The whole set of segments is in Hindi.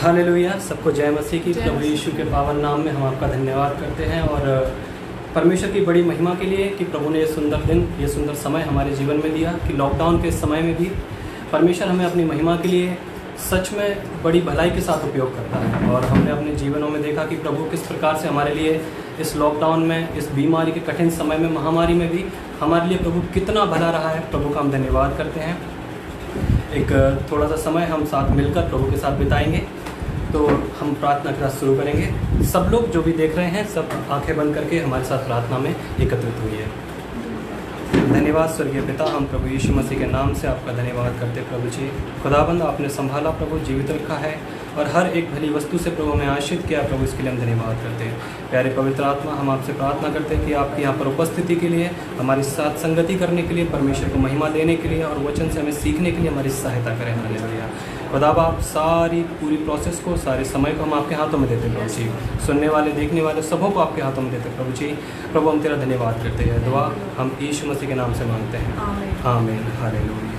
हालेलुया। सबको जय मसीह की। प्रभु यीशु के पावन नाम में हम आपका धन्यवाद करते हैं और परमेश्वर की बड़ी महिमा के लिए कि प्रभु ने ये सुंदर दिन, ये सुंदर समय हमारे जीवन में दिया कि लॉकडाउन के समय में भी परमेश्वर हमें अपनी महिमा के लिए सच में बड़ी भलाई के साथ उपयोग करता है। और हमने अपने जीवनों में देखा कि प्रभु किस प्रकार से हमारे लिए इस लॉकडाउन में, इस बीमारी के कठिन समय में, महामारी में भी हमारे लिए प्रभु कितना भला रहा है। प्रभु का हम धन्यवाद करते हैं। एक थोड़ा सा समय हम साथ मिलकर प्रभु के साथ बिताएंगे, तो हम प्रार्थना के साथ शुरू करेंगे। सब लोग जो भी देख रहे हैं, सब आंखें बंद करके हमारे साथ प्रार्थना में एकत्रित हुई है। धन्यवाद स्वर्गीय पिता, हम प्रभु यीशु मसीह के नाम से आपका धन्यवाद करते प्रभु जी। खुदाबंद आपने संभाला प्रभु, जीवित रखा है और हर एक भली वस्तु से प्रभु हमें आशीषित किया प्रभु, इसके लिए हम धन्यवाद करते हैं। प्यारे पवित्र आत्मा, हम आपसे प्रार्थना करते हैं कि आपकी यहाँ पर उपस्थिति के लिए, हमारी साथ संगति करने के लिए, परमेश्वर को महिमा देने के लिए और वचन से हमें सीखने के लिए हमारी सहायता करें। हालेलुया। खुदा बाप, सारी पूरी प्रोसेस को, सारे समय को हम आपके हाथों में देते प्रभु जी। सुनने वाले, देखने वाले सबों को आपके हाथों में देते प्रभु जी। प्रभु हम तेरा धन्यवाद करते हैं। दुआ हम यीशु मसीह के नाम से मांगते हैं, आमीन। हालेलुया।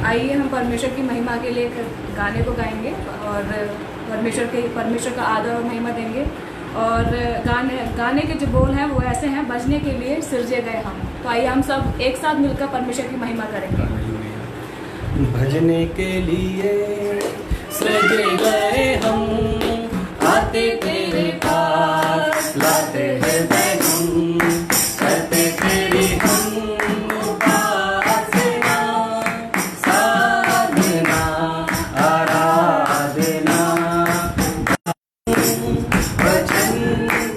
आइए हम परमेश्वर की महिमा के लिए गाने को गाएंगे और परमेश्वर का आदर और महिमा देंगे। और गाने के जो बोल हैं वो ऐसे हैं, बजने के लिए सिरजे गए हम। तो आइए हम सब एक साथ मिलकर परमेश्वर की महिमा करेंगे। भजने के लिए सजे गए हम, आते तेरे पास, लाते हैं हम, करते तेरी हम उपासना, साधना, आराधना। भजन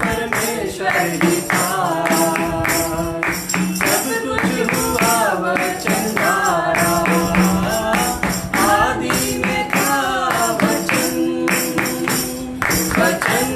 परमेश्वर ही था, सब कुछ हुआ वचन द्वारा। आदि में था वचन, वचन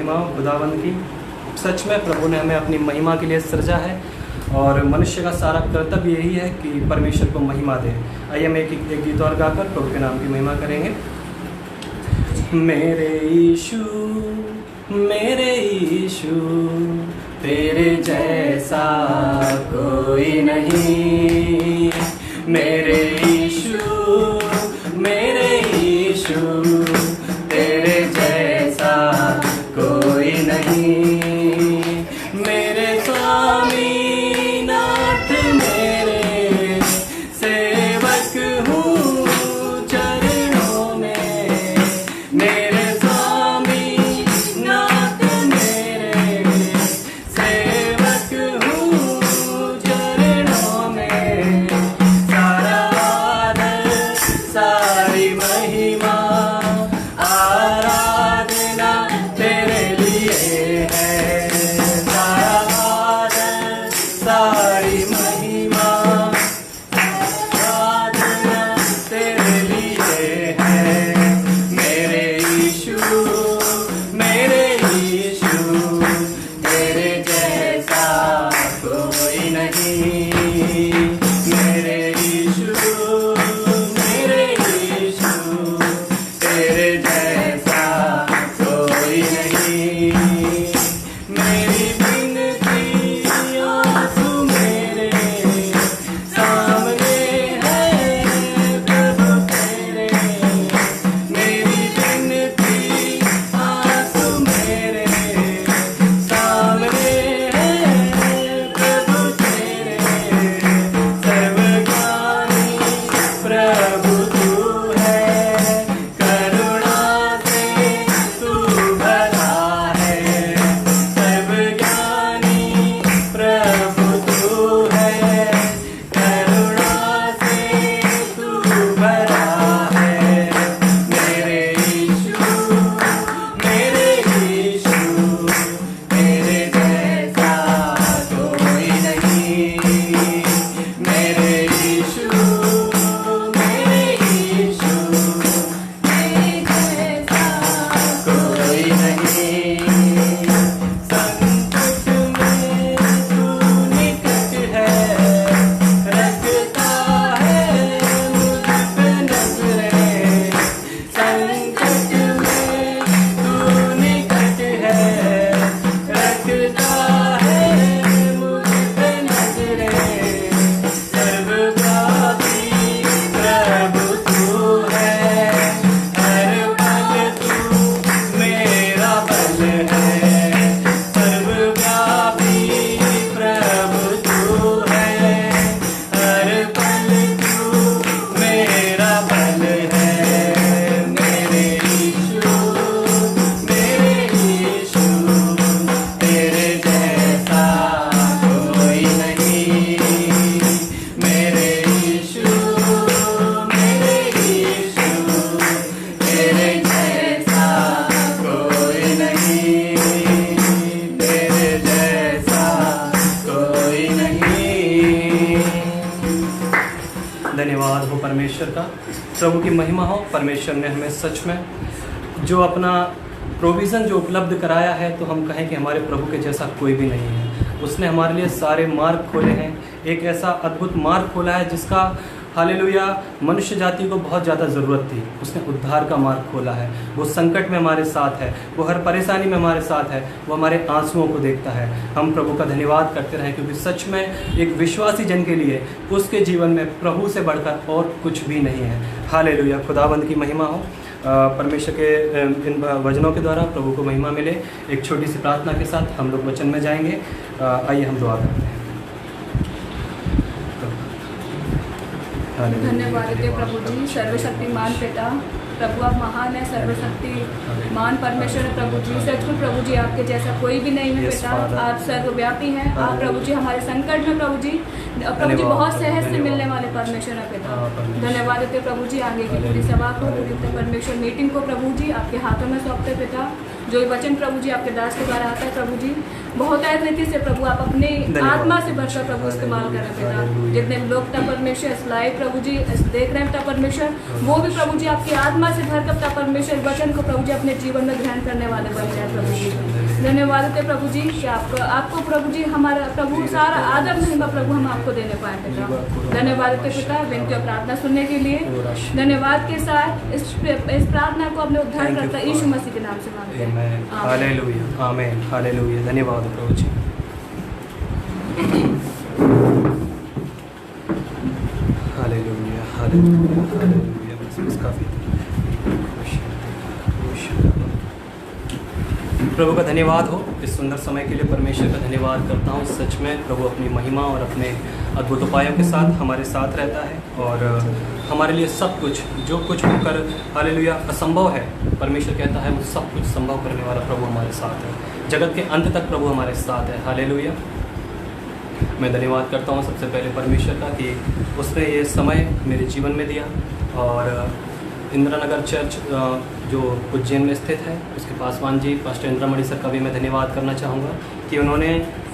महिमा हो खुदावंद की। सच में प्रभु ने हमें अपनी महिमा के लिए सृजा है और मनुष्य का सारा कर्तव्य यही है कि परमेश्वर को महिमा दे। आइए हम एक गीत और गाकर प्रभु के नाम की महिमा करेंगे। मेरे यीशु तेरे जैसा कोई नहीं। मेरे यीशु तेरे जैसा कोई नहीं। मेरे स्वामी नाथ मेरे सेवक हूँ चरणों में। मेरे स्वामी नाथ मेरे सेवक हूँ चरणों में। सारा आदर सारी महिमा आराधना तेरे लिए है। सारा आदर सारी महिमा आराधना तेरे लिए है। मेरे यीशु तेरे जैसा कोई नहीं। मेरे यीशु तेरे जैसा कोई नहीं। मेरी विनती आंसू मेरे सामने है प्रभु तेरे। मेरी विनती आंसू मेरे सामने है प्रभु तेरे। सर्वज्ञानी प्रभु तू है, करुणा से तू भरा है। सर्वज्ञानी प्रभु तू है, करुणा से तू भरा है। मेरे यीशु तेरे जैसा कोई नहीं। मेरे यीशु तेरे जैसा कोई नहीं। संकट में तू निकट है, रखता है मुझ पे नजरें। संकट में तू निकट है, रखता है मुझ पे नजरें। सर्वव्यापी प्रभु तू है, हर पल तू मेरा बल है। सर्वव्यापी प्रभु तू है, हर पल तू मेरा बल है। मेरे यीशु तेरे जैसा कोई नहीं। मेरे यीशु तेरे जैसा कोई नहीं। तेरे जैसा कोई नहीं। धन्यवाद हो परमेश्वर का। प्रभु की महिमा हो। परमेश्वर ने हमें सच में जो अपना प्रोविज़न जो उपलब्ध कराया है, तो हम कहें कि हमारे प्रभु के जैसा कोई भी नहीं है। उसने हमारे लिए सारे मार्ग खोले हैं। एक ऐसा अद्भुत मार्ग खोला है जिसका हालेलुया मनुष्य जाति को बहुत ज़्यादा ज़रूरत थी। उसने उद्धार का मार्ग खोला है। वो संकट में हमारे साथ है, वो हर परेशानी में हमारे साथ है, वो हमारे आंसुओं को देखता है। हम प्रभु का धन्यवाद करते रहें, क्योंकि सच में एक विश्वासी जन के लिए उसके जीवन में प्रभु से बढ़कर और कुछ भी नहीं है। हालेलुया, खुदाबंद की महिमा हो। परमेश्वर के इन वचनों के द्वारा प्रभु को महिमा मिले। एक छोटी सी प्रार्थना के साथ हम लोग वचन में जाएंगे। आइए हम दुआ करते हैं। धन्यवाद देते प्रभु जी, सर्वशक्तिमान पिता प्रभु आप महान है, सर्वशक्तिमान परमेश्वर है प्रभु जी। सचमुच प्रभु जी आपके जैसा कोई भी नहीं है पिता। आप सर्वव्यापी हैं। आप प्रभु जी हमारे संकट में प्रभु जी बहुत सहज से मिलने वाले परमेश्वर है पिता। धन्यवाद देते प्रभु जी। आगे की पूरी सभा को, पूरी परमेश्वर मीटिंग को प्रभु जी आपके हाथों में सौंपते पिता। जो वचन प्रभु जी आपके दास के द्वारा आता है प्रभु जी, बहुत रीति से प्रभु आप अपनी आत्मा से भरकर प्रभु इस्तेमाल करें पिता। जितने लोग तब परमेश्वर इस लाइव प्रभु प्रभु जी देख रहे हैं पिता परमेश्वर, वो भी प्रभु जी आपकी आत्मा से भर कर पिता परमेश्वर वचन को प्रभु जी अपने जीवन में ग्रहण करने वाले बन जाए प्रभु जी। धन्यवाद देते प्रभु जी कि आपको प्रभु जी हमारा प्रभु सारा आदर महिमा प्रभु हम आपको देने पाए पिता। धन्यवाद देते पिता विनती और प्रार्थना सुनने के लिए। धन्यवाद के साथ इस प्रार्थना को अपने उद्धारकर्ता यीशु मसीह के नाम से मांगते हैं। हालेलुया, आमीन, हालेलुया। धन्यवाद प्रभु जी। हालेलुया, हालेलुया, हालेलुया। बस काफी। प्रभु का धन्यवाद हो इस सुंदर समय के लिए। परमेश्वर का धन्यवाद करता हूँ। सच में प्रभु अपनी महिमा और अपने अद्भुत उपायों के साथ हमारे साथ रहता है और हमारे लिए सब कुछ जो कुछ होकर हालेलुया असंभव है, परमेश्वर कहता है वो सब कुछ संभव करने वाला प्रभु हमारे साथ है। जगत के अंत तक प्रभु हमारे साथ है। हालेलुया। मैं धन्यवाद करता हूँ सबसे पहले परमेश्वर का कि उसने ये समय मेरे जीवन में दिया और इंदिरा नगर चर्च जो उज्जैन में स्थित है उसके पासवान जी पास्टर इंद्रामणि सर का भी मैं धन्यवाद करना चाहूँगा कि उन्होंने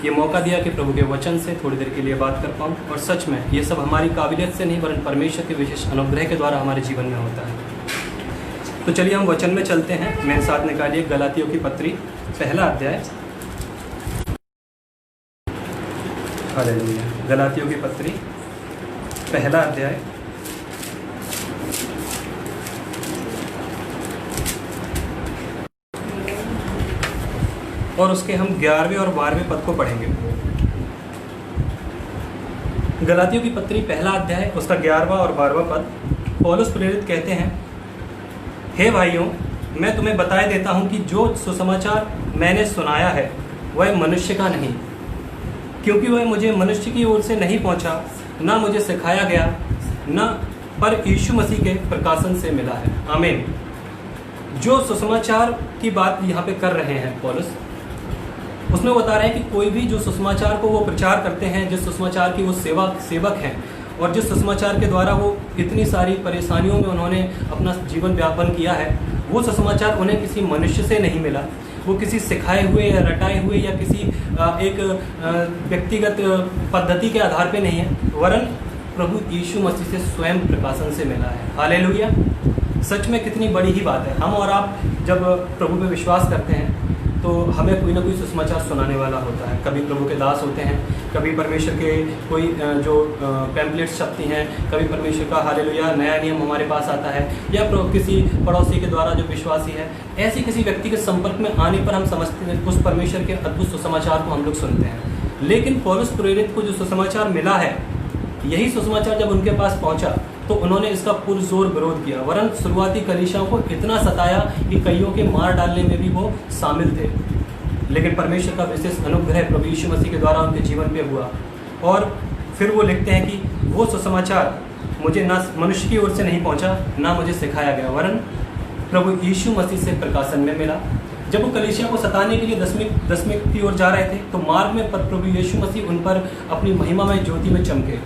ये मौका दिया कि प्रभु के वचन से थोड़ी देर के लिए बात कर पाऊँ। और सच में ये सब हमारी काबिलियत से नहीं वरन परमेश्वर के विशेष अनुग्रह के द्वारा हमारे जीवन में होता है। तो चलिए हम वचन में चलते हैं। मेरे साथ निकालिए गलातियों की पत्री पहला अध्याय। हालेलुया। गलातियों की पत्री पहला अध्याय और उसके हम 11वें और 12वें पद को पढ़ेंगे। गलातियों की पत्री पहला अध्याय उसका 11वां और 12वां पद। पौलुस प्रेरित कहते हैं, हे भाइयों, मैं तुम्हें बताए देता हूं कि जो सुसमाचार मैंने सुनाया है वह मनुष्य का नहीं, क्योंकि वह मुझे मनुष्य की ओर से नहीं पहुंचा, ना मुझे सिखाया गया, न पर यीशु मसीह के प्रकाशन से मिला है। आमीन। जो सुसमाचार की बात यहाँ पे कर रहे हैं पौलुस, उसमें बता रहे हैं कि कोई भी जो सुसमाचार को वो प्रचार करते हैं, जिस सुसमाचार की वो सेवक हैं और जिस सुसमाचार के द्वारा वो इतनी सारी परेशानियों में उन्होंने अपना जीवन व्यापन किया है, वो सुसमाचार उन्हें किसी मनुष्य से नहीं मिला, वो किसी सिखाए हुए या रटाए हुए या किसी एक व्यक्तिगत पद्धति के आधार पे नहीं है, वरन प्रभु यीशु मसीह से स्वयं प्रकाशन से मिला है। हालेलुया। सच में कितनी बड़ी ही बात है। हम और आप जब प्रभु पे विश्वास करते हैं तो हमें कोई ना कोई सुसमाचार सुनाने वाला होता है। कभी प्रभु के दास होते हैं, कभी परमेश्वर के कोई जो पैम्पलेट्स छपती हैं, कभी परमेश्वर का हालेलुया नया नियम हमारे पास आता है, या किसी पड़ोसी के द्वारा जो विश्वासी है, ऐसी किसी व्यक्ति के संपर्क में आने पर हम समझते हैं उस परमेश्वर के अद्भुत सुसमाचार को हम लोग सुनते हैं। लेकिन पौलुस प्रेरित को जो सुसमाचार मिला है, यही सुसमाचार जब उनके पास पहुंचा तो उन्होंने इसका पुरजोर विरोध किया, वरन शुरुआती कलीसियाओं को इतना सताया कि कईयों के मार डालने में भी वो शामिल थे। लेकिन परमेश्वर का विशेष अनुग्रह प्रभु यीशु मसीह के द्वारा उनके जीवन पे हुआ और फिर वो लिखते हैं कि वो सुसमाचार मुझे ना मनुष्य की ओर से नहीं पहुंचा, ना मुझे सिखाया गया, वरन प्रभु यीशु मसीह से प्रकाशन में मिला। जब वो कलीसिया को सताने के लिए दसवीं की ओर जा रहे थे तो मार्ग में प्रभु यीशु मसीह उन पर अपनी महिमा में ज्योति में चमके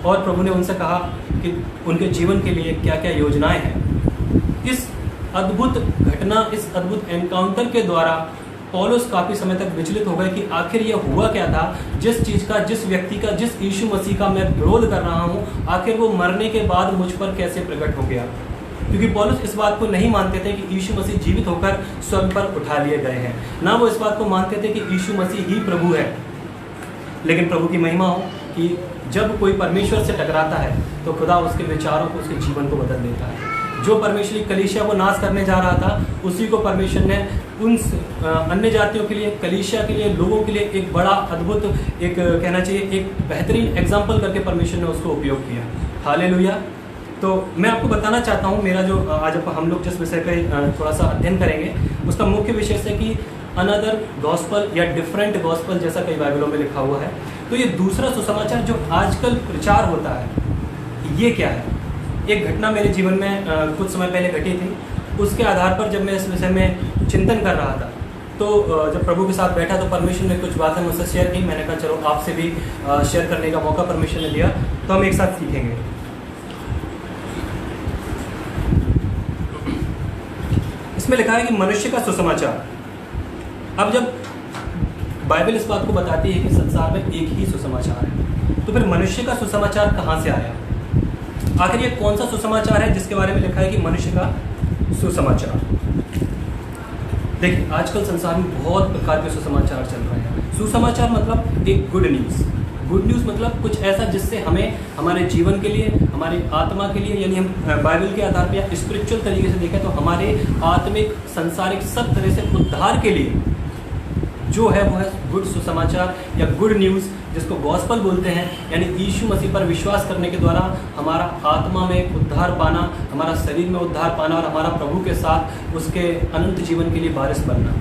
और प्रभु ने उनसे कहा कि उनके जीवन के लिए क्या क्या योजनाएं हैं। इस अद्भुत घटना, इस अद्भुत एनकाउंटर के द्वारा पौलुस काफ़ी समय तक विचलित हो गए कि आखिर यह हुआ क्या था। जिस चीज़ का, जिस व्यक्ति का, जिस यीशु मसीह का मैं विरोध कर रहा हूँ, आखिर वो मरने के बाद मुझ पर कैसे प्रकट हो गया। क्योंकि पौलुस इस बात को नहीं मानते थे कि यीशु मसीह जीवित होकर स्वर्ग पर उठा लिए गए हैं, ना वो इस बात को मानते थे कि यीशु मसीह ही प्रभु है। लेकिन प्रभु की महिमा हो कि जब कोई परमेश्वर से टकराता है तो खुदा उसके विचारों को, उसके जीवन को बदल देता है। जो परमेश्वरी कलीसिया को नाश करने जा रहा था, उसी को परमेश्वर ने उन अन्य जातियों के लिए, कलीसिया के लिए, लोगों के लिए एक बड़ा अद्भुत, एक कहना चाहिए एक बेहतरीन एग्जाम्पल करके परमेश्वर ने उसको उपयोग किया। हालेलुया। तो मैं आपको बताना चाहता हूँ, मेरा जो आज हम लोग जिस विषय पे थोड़ा सा अध्ययन करेंगे उसका मुख्य विषय है कि अनदर गॉस्पल या डिफरेंट गॉस्पल, जैसा कई बाइबलों में लिखा हुआ है। तो ये दूसरा सुसमाचार जो आजकल प्रचार होता है, ये क्या है। एक घटना मेरे जीवन में कुछ समय पहले घटी थी, उसके आधार पर जब मैं इस विषय में चिंतन कर रहा था तो जब प्रभु के साथ बैठा तो परमेश्वर ने कुछ बातें मुझसे शेयर की। मैंने कहा चलो आपसे भी शेयर करने का मौका परमेश्वर ने दिया, तो हम एक साथ सीखेंगे। इसमें लिखा है कि मनुष्य का सुसमाचार। अब जब बाइबल इस बात को बताती है कि संसार में एक ही सुसमाचार है, तो फिर मनुष्य का सुसमाचार कहाँ से आया। आखिर ये कौन सा सुसमाचार है जिसके बारे में लिखा है कि मनुष्य का सुसमाचार? देखिए, आजकल संसार में बहुत प्रकार के सुसमाचार चल रहे हैं। सुसमाचार मतलब एक गुड न्यूज़। गुड न्यूज़ मतलब कुछ ऐसा जिससे हमें हमारे जीवन के लिए, हमारी आत्मा के लिए, यानी हम बाइबल के आधार पर या स्पिरिचुअल तरीके से देखें तो हमारे आत्मिक, सांसारिक सब तरह से उद्धार के लिए जो है वो है गुड सुसमाचार या गुड न्यूज़, जिसको गॉस्पल बोलते हैं। यानी यीशु मसीह पर विश्वास करने के द्वारा हमारा आत्मा में उद्धार पाना, हमारा शरीर में उद्धार पाना और हमारा प्रभु के साथ उसके अनंत जीवन के लिए वारिस बनना।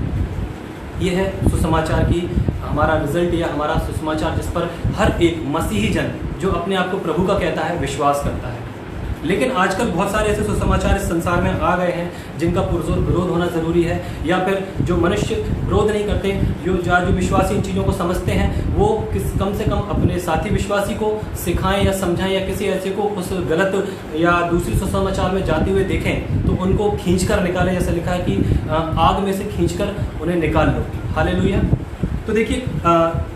ये है सुसमाचार की हमारा रिजल्ट या हमारा सुसमाचार, जिस पर हर एक मसीही जन जो अपने आप को प्रभु का कहता है विश्वास करता है। लेकिन आजकल बहुत सारे ऐसे सुसमाचार इस संसार में आ गए हैं जिनका पुरजोर विरोध होना ज़रूरी है, या फिर जो मनुष्य विरोध नहीं करते, जो विश्वासी इन चीज़ों को समझते हैं, वो कम से कम अपने साथी विश्वासी को सिखाएं या समझाएं, या किसी ऐसे को उस गलत या दूसरी सुसमाचार में जाते हुए देखें तो उनको खींच कर निकालें। जैसे लिखा है कि आग में से खींच कर उन्हें निकाल लो। हालेलुया। तो देखिए,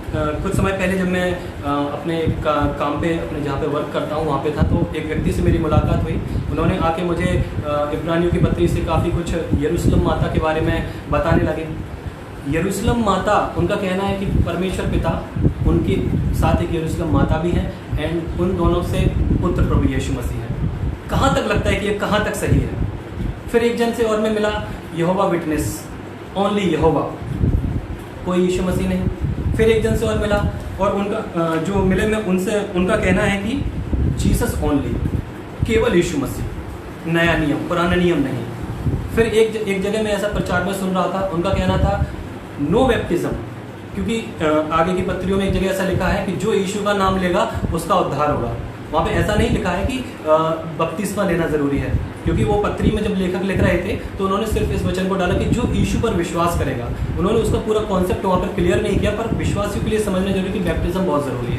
कुछ समय पहले जब मैं अपने काम पे, अपने जहाँ पे वर्क करता हूँ वहाँ पे था, तो एक व्यक्ति से मेरी मुलाकात हुई। उन्होंने आके मुझे इब्रानियों की पत्री से काफ़ी कुछ यरूशलेम माता के बारे में बताने लगे। यरूशलेम माता, उनका कहना है कि परमेश्वर पिता, उनके साथ एक यरूशलेम माता भी है, एंड उन दोनों से पुत्र प्रभु यीशु मसीह है। कहाँ तक लगता है कि ये कहाँ तक सही है? फिर एक जन से और मैं मिला, यहोवा विटनेस, ओनली यहोवा, कोई यीशु मसीह नहीं। फिर एक जन से और मिला, और उनका जो मिले में उनसे, उनका कहना है कि जीसस ओनली, केवल यीशु मसीह, नया नियम, पुराना नियम नहीं। फिर एक जगह में ऐसा प्रचार में सुन रहा था, उनका कहना था नो बैप्टिज्म, क्योंकि आगे की पत्रियों में एक जगह ऐसा लिखा है कि जो यीशु का नाम लेगा उसका उद्धार होगा। वहाँ पे ऐसा नहीं लिखा है कि बपतिस्मा लेना ज़रूरी है, क्योंकि वो पत्री में जब लेखक लिख रहे थे तो उन्होंने सिर्फ इस वचन को डाला कि जो यीशु पर विश्वास करेगा। उन्होंने उसका पूरा कॉन्सेप्ट वहाँ पर क्लियर नहीं किया, पर विश्वासियों के लिए समझना जरूरी कि बैप्टिज्म बहुत ज़रूरी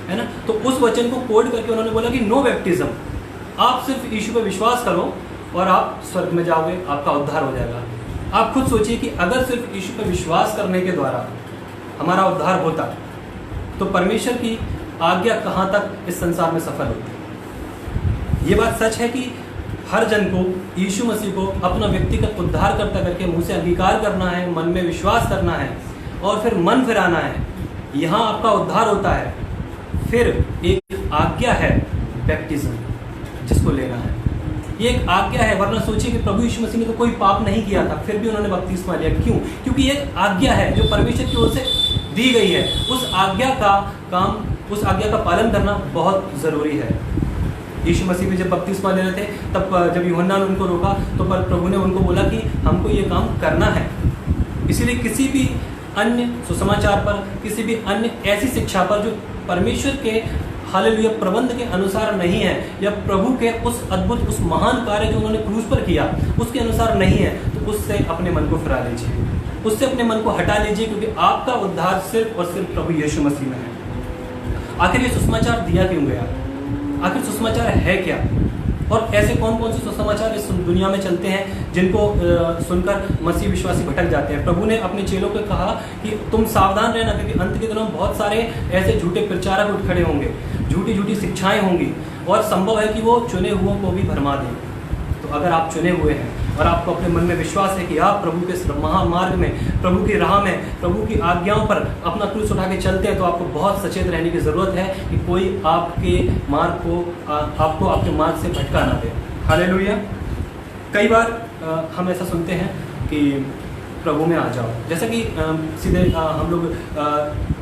है ना। तो उस वचन को कोड करके उन्होंने बोला कि नो बैप्टिज्म, आप सिर्फ यीशु पर विश्वास करो और आप स्वर्ग में जाओगे, आपका उद्धार हो जाएगा। आप खुद सोचिए कि अगर सिर्फ यीशु पर विश्वास करने के द्वारा हमारा उद्धार होता तो परमेश्वर की आज्ञा कहाँ तक इस संसार में सफल होती। ये बात सच है कि हर जन को यीशु मसीह को अपना व्यक्तिगत उद्धार करता करके मुँह से अंगीकार करना है, मन में विश्वास करना है और फिर मन फिराना है, यहाँ आपका उद्धार होता है। फिर एक आज्ञा है बैप्टिज्म, जिसको लेना है। ये एक आज्ञा है, वरना सोचिए कि प्रभु यीशु मसीह ने तो कोई पाप नहीं किया था, फिर भी उन्होंने बपतिस्मा लिया। क्यों? क्योंकि ये आज्ञा है जो परमेश्वर की ओर से दी गई है। उस आज्ञा का काम, उस आज्ञा का पालन करना बहुत ज़रूरी है। यीशु मसीह भी जब बपतिस्मा ले रहे थे, तब जब यूहन्ना ने उनको रोका तो प्रभु ने उनको बोला कि हमको ये काम करना है। इसीलिए किसी भी अन्य सुसमाचार पर, किसी भी अन्य ऐसी शिक्षा पर जो परमेश्वर के हालेलुया प्रबंध के अनुसार नहीं है, या प्रभु के उस अद्भुत, उस महान कार्य जो उन्होंने क्रूस पर किया उसके अनुसार नहीं है, तो उससे अपने मन को फिरा लीजिए, उससे अपने मन को हटा लीजिए, क्योंकि आपका उद्धार सिर्फ और सिर्फ प्रभु यीशु मसीह में है। आखिर ये सुसमाचार दिया क्यों गया? आखिर सुसमाचार है क्या? और ऐसे कौन कौन से सुसमाचार इस दुनिया में चलते हैं जिनको सुनकर मसीह विश्वासी भटक जाते हैं? प्रभु ने अपने चेलों को कहा कि तुम सावधान रहना, क्योंकि अंत के दिनों में बहुत सारे ऐसे झूठे प्रचारक उठ खड़े होंगे, झूठी झूठी शिक्षाएं होंगी, और संभव है कि वो चुने हुओं को भी भरमा दें। तो अगर आप चुने हुए हैं और आपको अपने मन में विश्वास है कि आप प्रभु के महामार्ग में, प्रभु की राह में, प्रभु की आज्ञाओं पर अपना क्रूस उठा के चलते हैं, तो आपको बहुत सचेत रहने की ज़रूरत है कि कोई आपके मार्ग को, आपको आपके मार्ग से भटका ना दे। हालेलुया। कई बार हम ऐसा सुनते हैं कि प्रभु में आ जाओ, जैसा कि सीधे हम लोग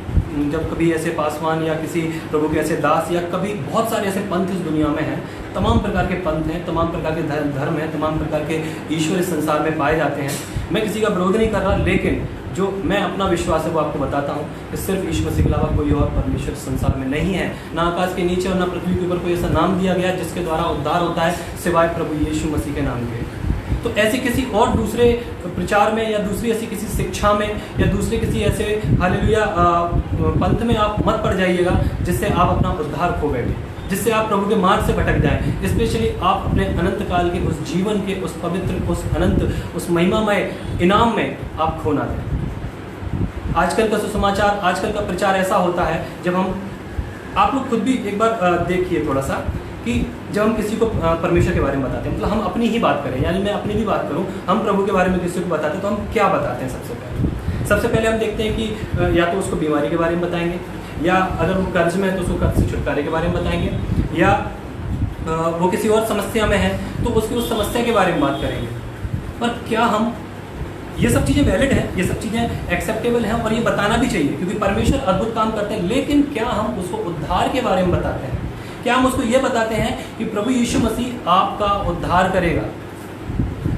जब कभी ऐसे पासवान या किसी प्रभु के ऐसे दास, या कभी बहुत सारे ऐसे पंथ इस दुनिया में हैं, तमाम प्रकार के पंथ हैं, तमाम प्रकार के धर्म हैं, तमाम प्रकार के ईश्वर इस संसार में पाए जाते हैं। मैं किसी का विरोध नहीं कर रहा, लेकिन जो मैं अपना विश्वास है वो आपको बताता हूँ कि सिर्फ यीशु मसीह के अलावा कोई और परमेश्वर संसार में नहीं है। ना आकाश के नीचे और ना पृथ्वी के ऊपर कोई ऐसा नाम दिया गया जिसके द्वारा उद्धार होता है सिवाय प्रभु यीशु मसीह के नाम के। तो ऐसे किसी और दूसरे प्रचार में, या दूसरी ऐसी किसी शिक्षा में, या दूसरे किसी ऐसे हालेलुया पंथ में आप मत पड़ जाइएगा जिससे आप अपना उद्धार खो बैठे, जिससे आप प्रभु के मार्ग से भटक जाएं। स्पेशली आप अपने अनंत काल के उस जीवन के, उस पवित्र, उस अनंत, उस महिमामय इनाम में आप खो ना दें। आजकल का सुसमाचार, आजकल का प्रचार ऐसा होता है, जब हम, आप लोग खुद भी एक बार देखिए थोड़ा सा कि जब हम किसी को परमेश्वर के बारे में बताते हैं, मतलब हम अपनी ही बात करें, यानी मैं अपनी भी बात करूं, हम प्रभु के बारे में किसी को बताते हैं तो हम क्या बताते हैं? सबसे पहले हम देखते हैं कि या तो उसको बीमारी के बारे में बताएंगे, या अगर वो कर्ज में है तो उसको कर्ज से छुटकारे के बारे में बताएंगे, या वो किसी और समस्या में है तो उसकी उस समस्या के बारे में बात करेंगे। पर क्या हम, ये सब चीज़ें वैलिड हैं, ये सब चीज़ें एक्सेप्टेबल हैं और ये बताना भी चाहिए क्योंकि परमेश्वर अद्भुत काम करते हैं, लेकिन क्या हम उसको उद्धार के बारे में बताते हैं? क्या हम उसको ये बताते हैं कि प्रभु यीशु मसीह आपका उद्धार करेगा?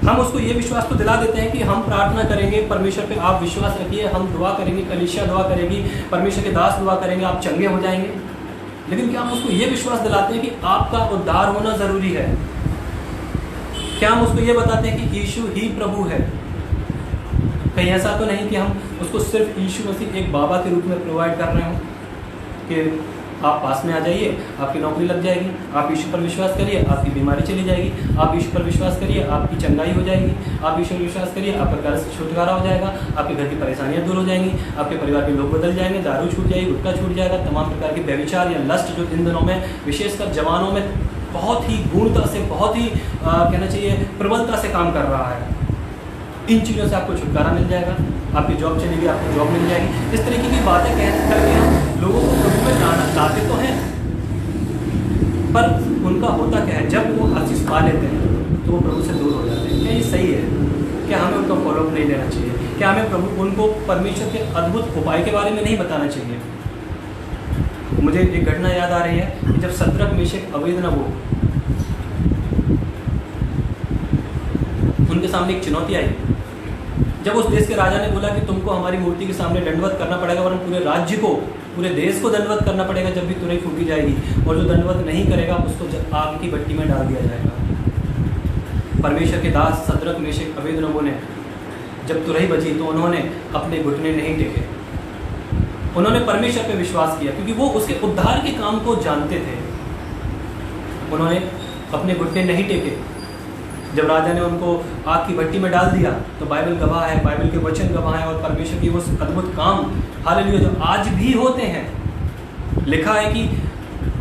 हम उसको ये विश्वास तो दिला देते हैं कि हम प्रार्थना करेंगे परमेश्वर पे, आप विश्वास रखिए, हम दुआ करेंगे, कलीसिया दुआ करेगी, परमेश्वर के दास दुआ करेंगे, आप चंगे हो जाएंगे। लेकिन क्या हम उसको ये विश्वास दिलाते हैं कि आपका उद्धार होना ज़रूरी है? क्या हम उसको ये बताते हैं कि यीशु ही प्रभु है? कहीं ऐसा तो नहीं कि हम उसको सिर्फ यीशु मसीह एक बाबा के रूप में प्रोवाइड कर रहे हो कि आप पास में आ जाइए, आपकी नौकरी लग जाएगी, आप यीशु पर विश्वास करिए, आपकी बीमारी चली जाएगी, आप यीशु पर विश्वास करिए, आपकी चंगाई हो जाएगी, आप यीशु पर विश्वास करिए, आपका कर्ज से छुटकारा हो जाएगा, आपके घर की परेशानियां दूर हो जाएंगी, आपके परिवार के लोग बदल जाएंगे, दारू छूट जाएगी, गुटखा छूट जाएगा, तमाम प्रकार के व्यभिचार या लस्ट जो इन दिनों में विशेषकर जवानों में बहुत ही गूढ़ता से, बहुत ही कहना चाहिए प्रबलता से काम कर रहा है, इन चीज़ों से आपको छुटकारा मिल जाएगा, आपकी जॉब चलेगी, आपको जॉब मिल जाएगी। इस तरीके की बातें करके हम लोगों को प्रभु में लाते तो हैं, पर उनका होता क्या है, जब वो हर चीज़ पा लेते हैं तो वो प्रभु से दूर हो जाते हैं। क्या ये सही है? क्या हमें उनका फॉलोअप नहीं लेना चाहिए? क्या हमें प्रभु उनको परमेश्वर के अद्भुत उपाय के बारे में नहीं बताना चाहिए? मुझे एक घटना याद आ रही है कि जब शद्रक मेशक अबेदनगो उनके सामने एक चुनौती आई, जब उस देश के राजा ने बोला कि तुमको हमारी मूर्ति के सामने दंडवत करना पड़ेगा, वरन पूरे राज्य को, पूरे देश को दंडवत करना पड़ेगा जब भी तुरही फूकी जाएगी, और जो दंडवत नहीं करेगा उसको आग की भट्टी में डाल दिया जाएगा। परमेश्वर के दास शद्रक मेशक अबेदनगो ने जब तुरही बजी तो उन्होंने अपने घुटने नहीं टेके, उन्होंने परमेश्वर पे विश्वास किया क्योंकि वो उसके उद्धार के काम को जानते थे। उन्होंने अपने घुटने नहीं टेके। जब राजा ने उनको आग की भट्टी में डाल दिया तो बाइबल गवाह है, बाइबल के वचन गवाह है, और परमेश्वर की वो अद्भुत काम हालेलुया जो आज भी होते हैं, लिखा है कि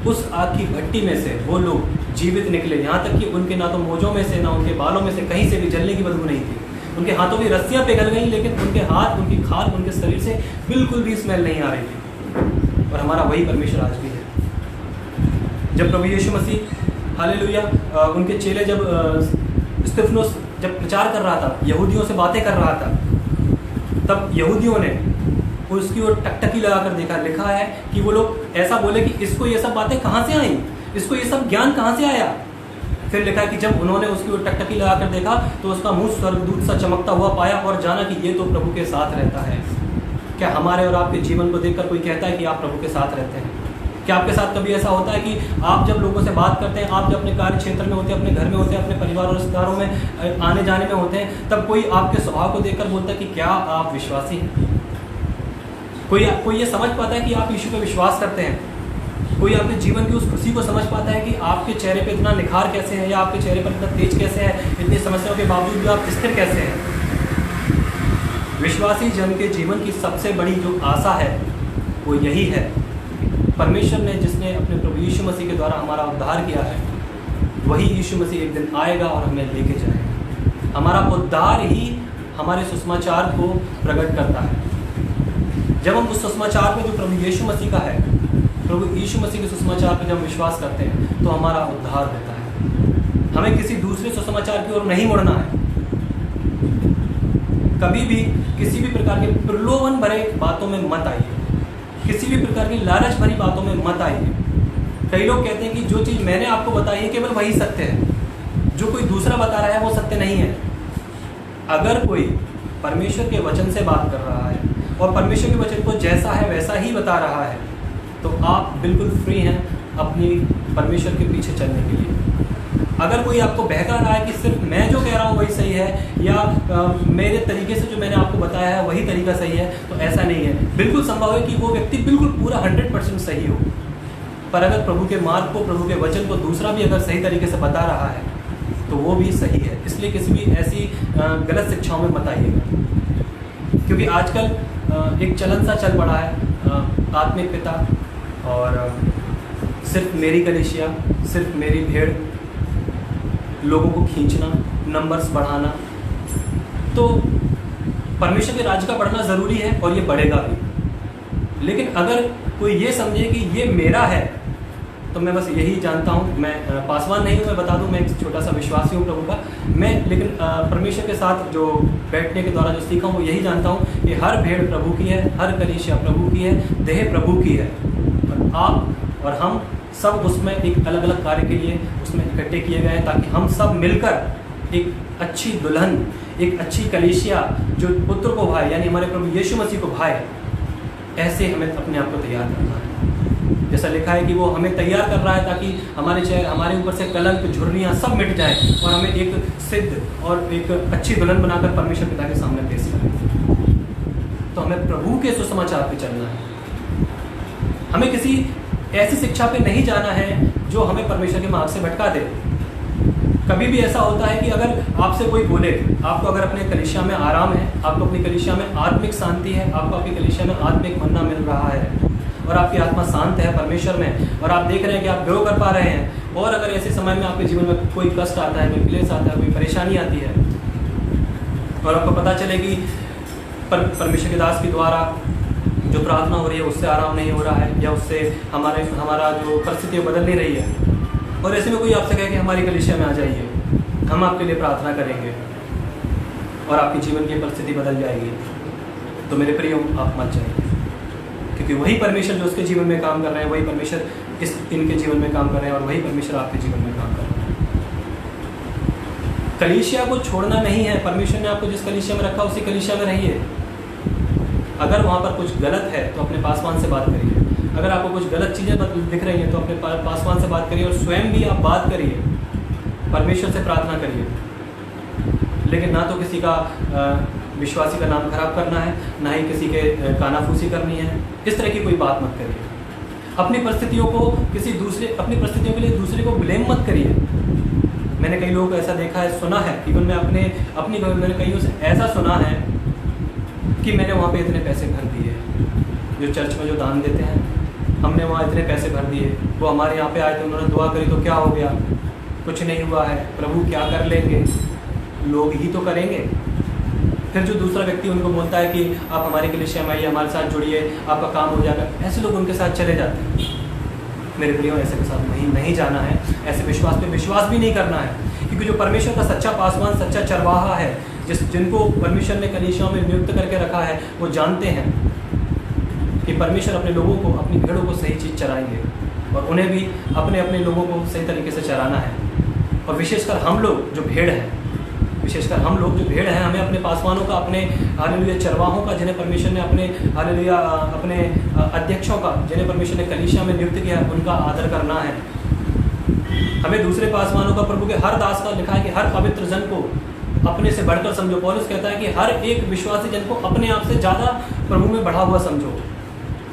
उस आग की भट्टी में से वो लोग जीवित निकले, यहाँ तक कि उनके ना तो मोजों में से, ना उनके बालों में से कहीं से भी जलने की बदबू नहीं थी। उनके हाथों की रस्सियाँ पिघल गई, लेकिन उनके हाथ, उनकी खाल, उनके शरीर से बिल्कुल भी स्मेल नहीं आ रही थी। और हमारा वही परमेश्वर आज भी है। जब प्रभु यीशु मसीह हालेलुया उनके चेले जब स्तिफनुस जब प्रचार कर रहा था, यहूदियों से बातें कर रहा था, तब यहूदियों ने उसकी ओर टकटकी लगाकर देखा। लिखा है कि वो लोग ऐसा बोले कि इसको ये सब बातें कहाँ से आई, इसको ये सब ज्ञान कहाँ से आया। फिर लिखा है कि जब उन्होंने उसकी ओर टकटकी लगाकर देखा तो उसका मुंह स्वर्गदूत सा चमकता हुआ पाया और जाना कि ये तो प्रभु के साथ रहता है। क्या हमारे और आपके जीवन को देखकर कोई कहता है कि आप प्रभु के साथ रहते हैं? क्या आपके साथ कभी ऐसा होता है कि आप जब लोगों से बात करते हैं, आप जब अपने कार्य क्षेत्र में होते हैं, अपने घर में होते हैं, अपने परिवार और रिश्तेदारों में आने जाने में होते हैं, तब कोई आपके स्वभाव को देखकर बोलता है कि क्या आप विश्वासी हैं? कोई ये समझ पाता है कि आप यीशु पे विश्वास करते हैं? कोई आपके जीवन की उस खुशी को समझ पाता है कि आपके चेहरे पे इतना निखार कैसे है, या आपके चेहरे पर इतना तेज कैसे है, इतनी समस्याओं के बावजूद भी आप स्थिर कैसे हैं? विश्वासी जन के जीवन की सबसे बड़ी जो आशा है वो यही है, परमेश्वर ने जिसने अपने प्रभु यीशु मसीह के द्वारा हमारा उद्धार किया है, वही यीशु मसीह एक दिन आएगा और हमें लेके जाएगा। हमारा उद्धार ही हमारे सुसमाचार को प्रकट करता है। जब हम उस सुसमाचार पे जो प्रभु यीशु मसीह का है, प्रभु यीशु मसीह के सुसमाचार पे जब हम विश्वास करते हैं तो हमारा उद्धार होता है। हमें किसी दूसरे सुसमाचार की ओर नहीं मुड़ना है। कभी भी किसी भी प्रकार के प्रलोभन भरे बातों में मत आइए, किसी भी प्रकार की लालच भरी बातों में मत आइए। कई लोग कहते हैं कि जो चीज़ मैंने आपको बताई है केवल वही सत्य है, जो कोई दूसरा बता रहा है वो सत्य नहीं है। अगर कोई परमेश्वर के वचन से बात कर रहा है और परमेश्वर के वचन को जैसा है वैसा ही बता रहा है, तो आप बिल्कुल फ्री हैं अपनी परमेश्वर के पीछे चलने के लिए। अगर कोई आपको बहका रहा है कि सिर्फ मैं जो कह रहा हूँ वही सही है, या मेरे तरीके से जो मैंने आपको बताया है वही तरीका सही है, तो ऐसा नहीं है। बिल्कुल संभव है कि वो व्यक्ति बिल्कुल पूरा 100% सही हो, पर अगर प्रभु के मार्ग को, प्रभु के वचन को दूसरा भी अगर सही तरीके से बता रहा है तो वो भी सही है। इसलिए किसी भी ऐसी गलत शिक्षाओं में मत आइएगा, क्योंकि आजकल एक चलन सा चल पड़ा है आत्मिक पिता और सिर्फ मेरी कलीसिया, सिर्फ मेरी भेड़, लोगों को खींचना, नंबर्स बढ़ाना। तो परमेश्वर के राज्य का बढ़ना ज़रूरी है और ये बढ़ेगा भी। लेकिन अगर कोई ये समझे कि ये मेरा है, तो मैं बस यही जानता हूँ, मैं पासवान नहीं हूँ, मैं बता दूँ, मैं एक छोटा सा विश्वासी हूँ प्रभु का। मैं लेकिन परमेश्वर के साथ जो बैठने के द्वारा जो सीखा हूँ वो यही जानता हूँ कि हर भेड़ प्रभु की है, हर कलीसिया प्रभु की है, देह प्रभु की है, और आप और हम सब उसमें एक अलग अलग कार्य के लिए उसमें इकट्ठे किए गए हैं, ताकि हम सब मिलकर एक अच्छी दुल्हन, एक अच्छी कलीसिया जो पुत्र को भाए यानी हमारे प्रभु यीशु मसीह को भाए, ऐसे हमें अपने आप को तैयार करना है। जैसा लिखा है कि वो हमें तैयार कर रहा है ताकि हमारे ऊपर से कलंक, झुर्रियाँ सब मिट जाए और हमें एक सिद्ध और एक अच्छी दुल्हन बनाकर परमेश्वर पिता के सामने पेश करें। तो हमें प्रभु के सुसमाचार पे चलना है। हमें किसी ऐसी शिक्षा पे नहीं जाना है जो हमें परमेश्वर के मार्ग से भटका दे। कभी भी ऐसा होता है कि अगर आपसे कोई बोले, आपको अगर अपने कलीसिया में आराम है, आपको अपनी कलीसिया में आत्मिक शांति है, आपको अपनी कलीसिया में आत्मिक मन्ना मिल रहा है और आपकी आत्मा शांत है परमेश्वर में, और आप देख रहे हैं कि आप ग्रो कर पा रहे हैं, और अगर ऐसे समय में आपके जीवन में कोई कष्ट आता है, कोई क्लेश आता है, कोई परेशानी आती है, और आपको पता चले कि परमेश्वर के दास के द्वारा जो प्रार्थना हो रही है उससे आराम नहीं हो रहा है, या उससे हमारा जो परिस्थिति बदल नहीं रही है, और ऐसे में कोई आपसे कहे कि हमारी कलीसिया में आ जाइए, हम आपके लिए प्रार्थना करेंगे और आपके जीवन की परिस्थिति बदल जाएगी, तो मेरे प्रियो आप मत जाइए, क्योंकि वही परमेश्वर जो उसके जीवन में काम कर रहे हैं, वही परमेश्वर इनके जीवन में काम कर रहे हैं, और वही परमेश्वर आपके जीवन में काम कर रहे हैं। कलीसिया को छोड़ना नहीं है। परमेश्वर ने आपको जिस कलीसिया में रखा उसी कलीसिया में रहिए। अगर वहाँ पर कुछ गलत है तो अपने पासवान से बात करिए। अगर आपको कुछ गलत चीज़ें दिख रही हैं तो अपने पासवान से बात करिए, और स्वयं भी आप बात करिए, परमेश्वर से प्रार्थना करिए। लेकिन ना तो किसी का विश्वासी का नाम खराब करना है, ना ही किसी के कानाफूसी करनी है। इस तरह की कोई बात मत करिए। अपनी परिस्थितियों के लिए दूसरे को ब्लेम मत करिए। मैंने कई लोगों को ऐसा देखा है, सुना है, इवन मैं मैंने कईयों से ऐसा सुना है कि मैंने वहाँ पे इतने पैसे भर दिए, जो चर्च में जो दान देते हैं, हमने वहाँ इतने पैसे भर दिए, वो हमारे यहाँ पे आए थे, उन्होंने दुआ करी तो क्या हो गया, कुछ नहीं हुआ है, प्रभु क्या कर लेंगे, लोग ही तो करेंगे। फिर जो दूसरा व्यक्ति उनको बोलता है कि आप हमारे कलीसिया में आइए, हमारे साथ जुड़िए, आपका काम हो जाएगा, ऐसे लोग उनके साथ चले जाते हैं। मेरे प्रियो, ऐसे के साथ नहीं जाना है, ऐसे विश्वास पे विश्वास भी नहीं करना है, क्योंकि जो परमेश्वर का सच्चा पासवान, सच्चा चरवाहा है, जिनको परमेश्वर ने कलीसियाओं में नियुक्त करके रखा है, वो जानते हैं कि परमेश्वर अपने लोगों को, अपनी भेड़ों को सही चीज़ चराएंगे, और उन्हें भी अपने लोगों को सही तरीके से चराना है। और विशेषकर हम लोग जो भेड़ हैं, हमें अपने पासवानों का, अपने हालेलुया चरवाहों का, जिन्हें परमेश्वर ने अपने हालेलुया अपने अध्यक्षों का, जिन्हें परमेश्वर ने कलीसिया में नियुक्त किया है, उनका आदर करना है। हमें दूसरे पासवानों का, प्रभु के हर दास का लिखा है कि हर पवित्र जन को अपने से बढ़कर समझो। पौलुस कहता है कि हर एक विश्वासी जन को अपने आप से ज़्यादा प्रभु में बढ़ा हुआ समझो,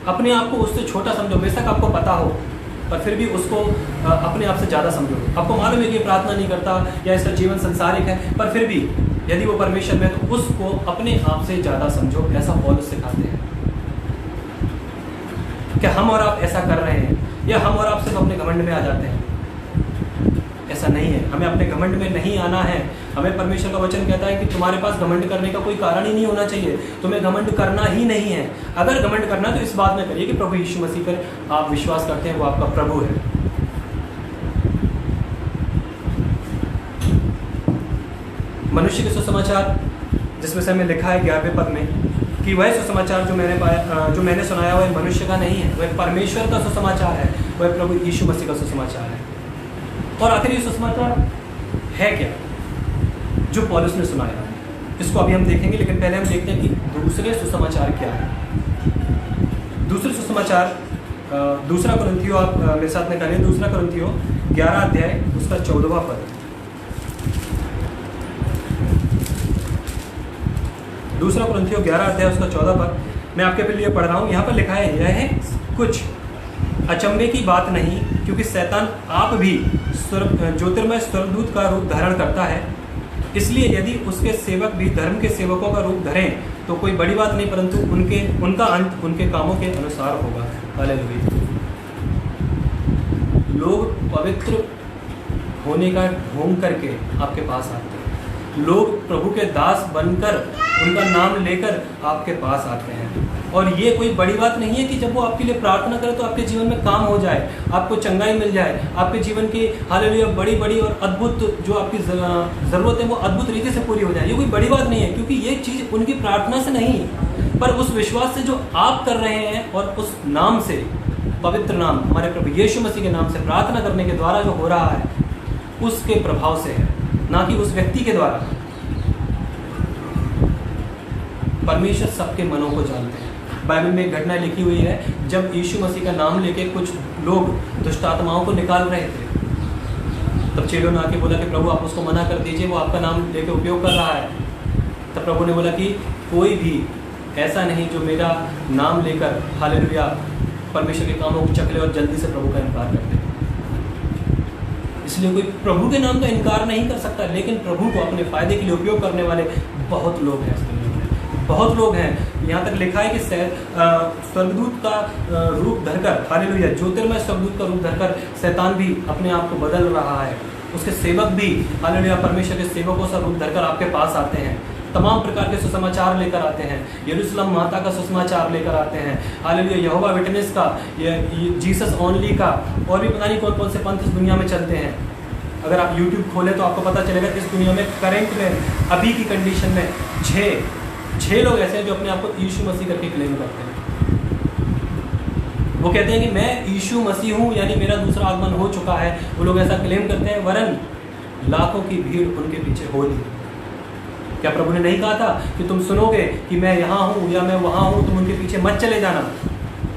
अपने आप को उससे छोटा समझो। बेशक आपको पता हो, पर फिर भी उसको अपने आप से ज़्यादा समझो। आपको मालूम है कि प्रार्थना नहीं करता या इसका जीवन संसारिक है, पर फिर भी यदि वो परमेश्वर में, तो उसको अपने आप से ज़्यादा समझो। ऐसा पौलुस सिखाते हैं। क्या हम और आप ऐसा कर रहे हैं, या हम और आप सिर्फ अपने घमंड में आ जाते हैं? ऐसा नहीं है, हमें अपने घमंड में नहीं आना है। हमें परमेश्वर का वचन कहता है कि तुम्हारे पास घमंड करने का कोई कारण ही नहीं होना चाहिए, तुम्हें घमंड करना ही नहीं है। अगर घमंड करना तो इस बात में करिए कि प्रभु यीशु मसीह पर आप विश्वास करते हैं, वो आपका प्रभु है। मनुष्य के सुसमाचार, जिसमें से हमें लिखा है 11वें पद में कि वह सुसमाचार जो मैंने सुनाया वह मनुष्य का नहीं है, वह परमेश्वर का सुसमाचार है, वह प्रभु यीशु मसीह का सुसमाचार है। और आखिर ये सुसमाचार है क्या जो पौलुस ने सुनाया? इसको अभी हम देखेंगे, लेकिन पहले हम देखते हैं कि दूसरे सुसमाचार क्या है। दूसरे सुसमाचार, दूसरा कुरिन्थियो, आप मेरे साथ निकालिए, दूसरा कुरिन्थियो 11 अध्याय उसका 14वां पद। दूसरा कुरिन्थियो 11 अध्याय उसका 14 पद मैं आपके लिए पढ़ रहा हूँ। यहाँ पर लिखा है, यह है कुछ अचंभे की बात नहीं, क्योंकि शैतान आप भी ज्योतिर्मय स्वर्गदूत का रूप धारण करता है। इसलिए यदि उसके सेवक भी धर्म के सेवकों का रूप धरें तो कोई बड़ी बात नहीं, परंतु उनका अंत उनके कामों के अनुसार होगा। हालेलुया। लोग पवित्र होने का ढोंग करके आपके पास आते हैं। लोग प्रभु के दास बनकर उनका नाम लेकर आपके पास आते हैं। और ये कोई बड़ी बात नहीं है कि जब वो आपके लिए प्रार्थना करे तो आपके जीवन में काम हो जाए, आपको चंगाई मिल जाए, आपके जीवन की हालेलुया बड़ी बड़ी और अद्भुत जो आपकी ज़रूरत है वो अद्भुत रीति से पूरी हो जाए। ये कोई बड़ी बात नहीं है, क्योंकि ये चीज़ उनकी प्रार्थना से नहीं, पर उस विश्वास से जो आप कर रहे हैं और उस नाम से, पवित्र नाम हमारे प्रभु यीशु मसीह के नाम से प्रार्थना करने के द्वारा जो हो रहा है उसके प्रभाव से है, ना कि उस व्यक्ति के द्वारा। परमेश्वर सबके मनों को जानते हैं। बाइबल में एक घटना लिखी हुई है, जब यीशु मसीह का नाम लेके कुछ लोग दुष्ट आत्माओं को निकाल रहे थे, तब चेलों ने आके बोला कि प्रभु आप उसको मना कर दीजिए, वो आपका नाम लेके उपयोग कर रहा है। तब प्रभु ने बोला कि कोई भी ऐसा नहीं जो मेरा नाम लेकर हालेलुया परमेश्वर के कामों को चख ले और जल्दी से प्रभु का इनकार कर दे। इसलिए कोई प्रभु के नाम का इनकार नहीं कर सकता, लेकिन प्रभु को अपने फायदे के लिए उपयोग करने वाले बहुत लोग हैं, बहुत लोग हैं। यहाँ तक लिखा है कि स्वर्गदूत का रूप धरकर, हालेलुया ज्योतिर्मय स्वर्गदूत का रूप धरकर शैतान भी अपने आप को बदल रहा है। उसके सेवक भी हालेलुया परमेश्वर के सेवकों सा रूप धरकर आपके पास आते हैं, तमाम प्रकार के सुसमाचार लेकर आते हैं। यरूशलेम माता का सुसमाचार लेकर आते हैं, हालेलुया यहोवा विटनेस का, जीसस ओनली का, और भी पता नहीं कौन कौन से पंथ इस दुनिया में चलते हैं। अगर आप YouTube खोलें तो आपको पता चलेगा इस दुनिया में करंट में अभी की कंडीशन में छह लोग ऐसे हैं जो अपने आप को यीशु मसीह करके क्लेम करते हैं। वो कहते हैं कि मैं यीशु मसीह हूँ, यानी मेरा दूसरा आगमन हो चुका है। वो लोग ऐसा क्लेम करते हैं, वरन लाखों की भीड़ उनके पीछे हो नहीं। क्या प्रभु ने नहीं कहा था कि तुम सुनोगे कि मैं यहाँ हूँ या मैं वहाँ हूँ, तुम उनके पीछे मत चले जाना,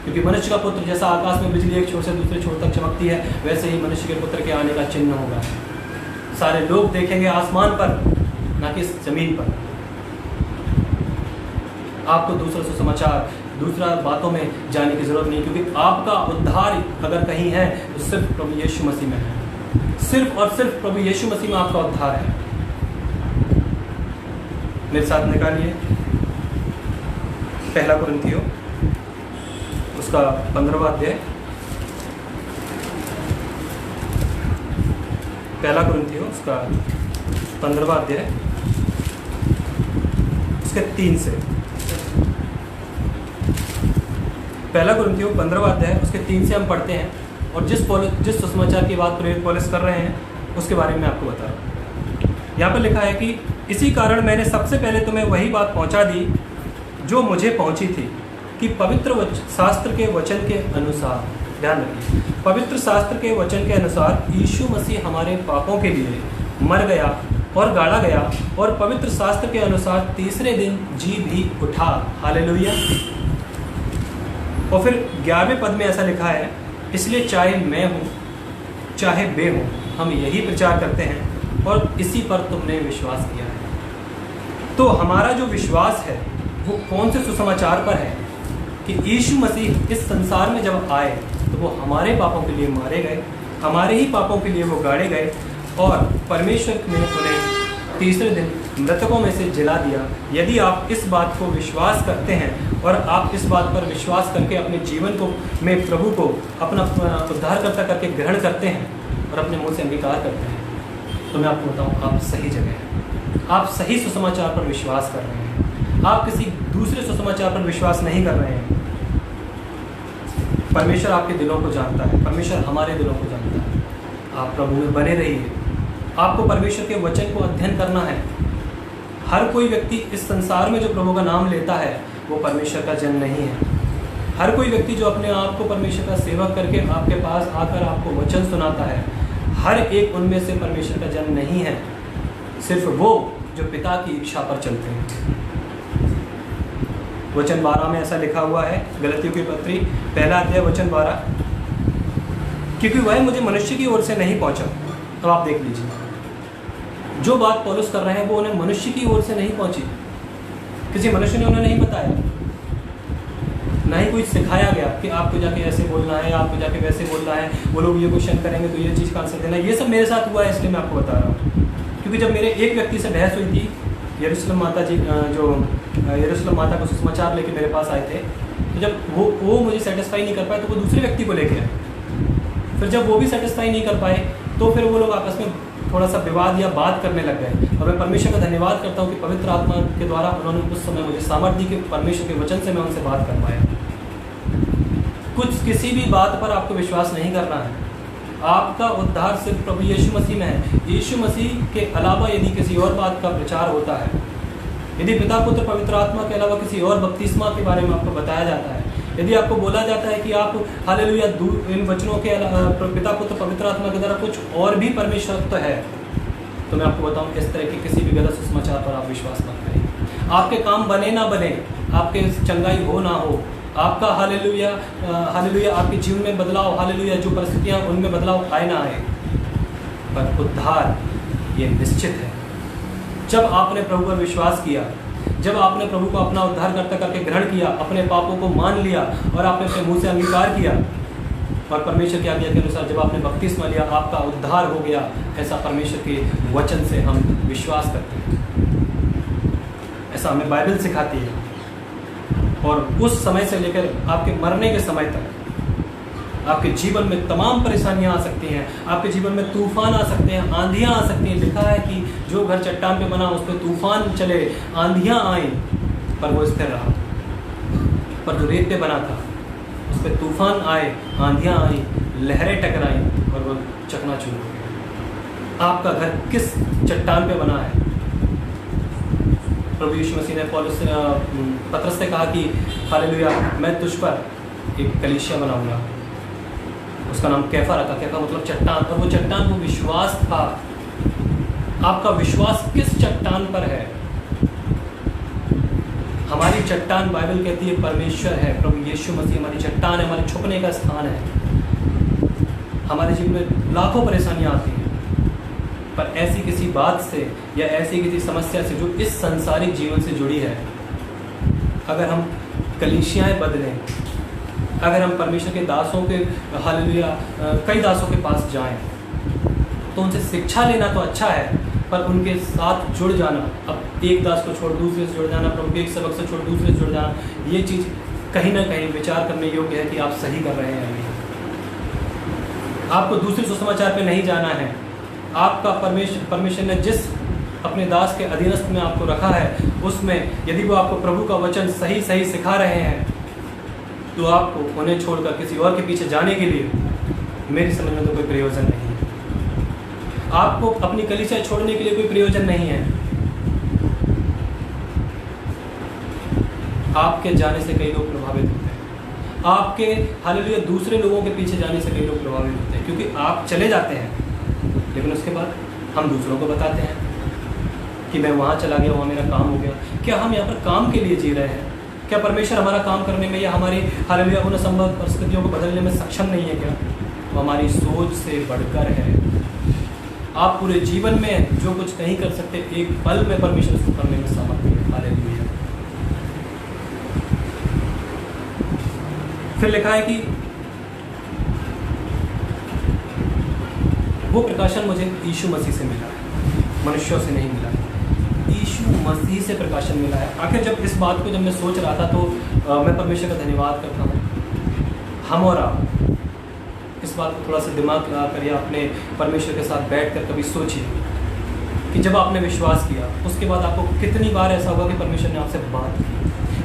क्योंकि मनुष्य का पुत्र जैसा आकाश में बिजली एक छोर से दूसरे छोर तक चमकती है, वैसे ही मनुष्य के पुत्र के आने का चिन्ह होगा। सारे लोग देखेंगे आसमान पर, ना कि जमीन पर। आपको दूसरा सुसमाचार, दूसरा बातों में जाने की जरूरत नहीं, क्योंकि आपका उद्धार अगर कहीं है तो सिर्फ प्रभु यीशु मसीह में है। सिर्फ और सिर्फ प्रभु यीशु मसीह में आपका उद्धार है। मेरे साथ निकालिए पहला कुरिन्थियों उसका 15वां अध्याय, पहला कुरिन्थियों उसका 15वां अध्याय उसके 3 से, पहला कुरिन्थियों 15वां अध्याय उसके 3 से हम पढ़ते हैं। और जिस सुसमाचार की बात प्रेरित पौलुस कर रहे हैं उसके बारे में आपको बता रहा हूँ। यहाँ पर लिखा है कि इसी कारण मैंने सबसे पहले तुम्हें वही बात पहुँचा दी जो मुझे पहुँची थी, कि पवित्र शास्त्र के वचन के अनुसार, ध्यान रखिए, पवित्र शास्त्र के वचन के अनुसार यीशु मसीह हमारे पापों के लिए मर गया और गाड़ा गया, और पवित्र शास्त्र के अनुसार तीसरे दिन जी भी उठा। हालेलुया। और फिर 11वें पद में ऐसा लिखा है, इसलिए चाहे मैं हूँ चाहे वे हों, हम यही प्रचार करते हैं और इसी पर तुमने विश्वास किया है। तो हमारा जो विश्वास है वो कौन से सुसमाचार पर है कि यीशु मसीह इस संसार में जब आए तो वो हमारे पापों के लिए मारे गए, हमारे ही पापों के लिए वो गाड़े गए, और परमेश्वर ने उन्हें तीसरे दिन मृतकों में से जिला दिया। यदि आप इस बात को विश्वास करते हैं और आप इस बात पर विश्वास करके अपने जीवन को में प्रभु को अपना उद्धारकर्ता करके ग्रहण करते हैं और अपने मुंह से अंगीकार करते हैं, तो मैं आपको बताऊं आप सही जगह हैं। आप सही सुसमाचार पर विश्वास कर रहे हैं, आप किसी दूसरे सुसमाचार पर विश्वास नहीं कर रहे हैं। परमेश्वर आपके दिलों को जानता है, परमेश्वर हमारे दिलों को जानता है। आप प्रभु में बने रहिए। आपको परमेश्वर के वचन को अध्ययन करना है। हर कोई व्यक्ति इस संसार में जो प्रभु का नाम लेता है वो परमेश्वर का जन नहीं है। हर कोई व्यक्ति जो अपने आप को परमेश्वर का सेवक करके आपके पास आकर आपको वचन सुनाता है, हर एक उनमें से परमेश्वर का जन नहीं है। सिर्फ वो जो पिता की इच्छा पर चलते हैं। वचन 12 में ऐसा लिखा हुआ है, गलतियों की पत्री 1 अध्याय वचन 12, क्योंकि वह मुझे मनुष्य की ओर से नहीं पहुंचा। अब आप देख लीजिए, जो बात पौलुस कर रहे हैं वो उन्हें मनुष्य की ओर से नहीं पहुंची। किसी मनुष्य ने उन्हें नहीं बताया, ना ही कुछ सिखाया गया कि आपको जाके ऐसे बोलना है, आपको जाके वैसे बोलना है, वो लोग ये क्वेश्चन करेंगे तो ये चीज़ का आंसर देना। ये सब मेरे साथ हुआ है, इसलिए मैं आपको बता रहा हूँ। क्योंकि जब मेरे एक व्यक्ति से बहस हुई थी, यरूशलेम माता जी जो यरूशलेम माता को सुसमाचार लेके मेरे पास आए थे, तो जब वो मुझे सेटिस्फाई नहीं कर पाए तो वो दूसरे व्यक्ति को लेके आए। फिर जब वो भी सेटिस्फाई नहीं कर पाए तो फिर वो लोग आपस में थोड़ा सा विवाद या बात करने लग गए। और मैं परमेश्वर का धन्यवाद करता हूँ कि पवित्र आत्मा के द्वारा उन्होंने उस समय मुझे सामर्थ्य दी कि परमेश्वर के वचन से मैं उनसे बात कर पाया। कुछ किसी भी बात पर आपको विश्वास नहीं करना है। आपका उद्धार सिर्फ प्रभु यीशु मसीह में है। यीशु मसीह के अलावा यदि किसी और बात का प्रचार होता है, यदि पिता पुत्र पवित्र आत्मा के अलावा किसी और बपतिस्मा के बारे में आपको बताया जाता है, यदि आपको बोला जाता है कि आप हालेलुया इन वचनों के पिता पुत्र पवित्र आत्मा के द्वारा कुछ और भी परमेश्वरत्व है, तो मैं आपको बताऊं इस तरह के किसी भी गलत सुसमाचार पर आप विश्वास मत करें। आपके काम बने ना बने, आपके चंगाई हो ना हो, आपका हालेलुया हालेलुया आपके जीवन में बदलाव, हालेलुया जो परिस्थितियाँ उनमें बदलाव आए ना आए, पर उद्धार ये निश्चित है। जब आपने प्रभु पर विश्वास किया, जब आपने प्रभु को अपना उद्धार करता करके ग्रहण किया, अपने पापों को मान लिया और आपने अपने मुंह से अंगीकार किया और परमेश्वर की आज्ञा के अनुसार जब आपने बपतिस्मा लिया, आपका उद्धार हो गया। ऐसा परमेश्वर के वचन से हम विश्वास करते हैं, ऐसा हमें बाइबल सिखाती है। और उस समय से लेकर आपके मरने के समय तक आपके जीवन में तमाम परेशानियां आ सकती हैं, आपके जीवन में तूफान आ सकते हैं, आंधियां आ सकती हैं। लिखा है कि जो घर चट्टान पे बना उस पर तूफान चले, आंधियां आई, पर वो स्थिर रहा। पर जो रेत पे बना था उस पर तूफान आए, आंधियां आई, लहरें टकराई और वो चकनाचूर हो गया। आपका घर किस चट्टान पे बना है? प्रभु यीशु मसीह ने पतरस से कहा कि हालेलुया मैं तुझ पर एक कलीसिया बनाऊंगा। उसका नाम कैफा रखा। कैफा मतलब चट्टान, और वो चट्टान वो विश्वास था। आपका विश्वास किस चट्टान पर है? हमारी चट्टान बाइबल कहती है परमेश्वर है, प्रभु यीशु मसीह हमारी चट्टान है, हमारे छुपने का स्थान है। हमारे जीवन में लाखों परेशानियां आती हैं, पर ऐसी किसी बात से या ऐसी किसी समस्या से जो इस संसारिक जीवन से जुड़ी है, अगर हम कलीसियाएं बदलें, अगर हम परमेश्वर के दासों के हालेलुया कई दासों के पास जाएं, तो उनसे शिक्षा लेना तो अच्छा है, पर उनके साथ जुड़ जाना, अब एक दास को छोड़ दूसरे से जुड़ जाना, प्रभु के एक सबक से छोड़ दूसरे से जुड़ जाना, ये चीज़ कहीं ना कहीं विचार करने योग्य है कि आप सही कर रहे हैं या नहीं। आपको दूसरे सुसमाचार पे नहीं जाना है। आपका परमेश्वर ने जिस अपने दास के अधीनस्थ में आपको रखा है, उसमें यदि वो आपको प्रभु का वचन सही सही सिखा रहे हैं, तो आपको उन्हें छोड़कर किसी और के पीछे जाने के लिए मेरी समझ में तो कोई प्रयोजन नहीं है। आपको अपनी कलीसिया छोड़ने के लिए कोई प्रयोजन नहीं है। आपके जाने से कई लोग प्रभावित होते हैं, आपके हालेलुया दूसरे लोगों के पीछे जाने से कई लोग प्रभावित होते हैं, क्योंकि आप चले जाते हैं लेकिन उसके बाद हम दूसरों को बताते हैं कि मैं वहाँ चला गया, वहाँ मेरा काम हो गया। क्या हम यहाँ पर काम के लिए जी रहे हैं? क्या परमेश्वर हमारा काम करने में या हमारी हालेलुया उन असंभव परिस्थितियों को बदलने में सक्षम नहीं है क्या? वो हमारी सोच से बढ़कर है। आप पूरे जीवन में जो कुछ नहीं कर सकते, एक पल में परमेश्वर उसको करने में समर्थ है। हालेलुया। फिर लिखा है कि वो प्रकाशन मुझे यीशु मसीह से मिला है, मनुष्यों से नहीं मिला है, यीशु मसीह से प्रकाशन मिला है। आखिर जब इस बात को जब मैं सोच रहा था तो मैं परमेश्वर का धन्यवाद करता हूँ। हम और आप इस बात को थोड़ा सा दिमाग लगा कर या अपने परमेश्वर के साथ बैठ कर कभी सोचिए कि जब आपने विश्वास किया उसके बाद आपको कितनी बार ऐसा हुआ कि परमेश्वर ने आपसे बात की,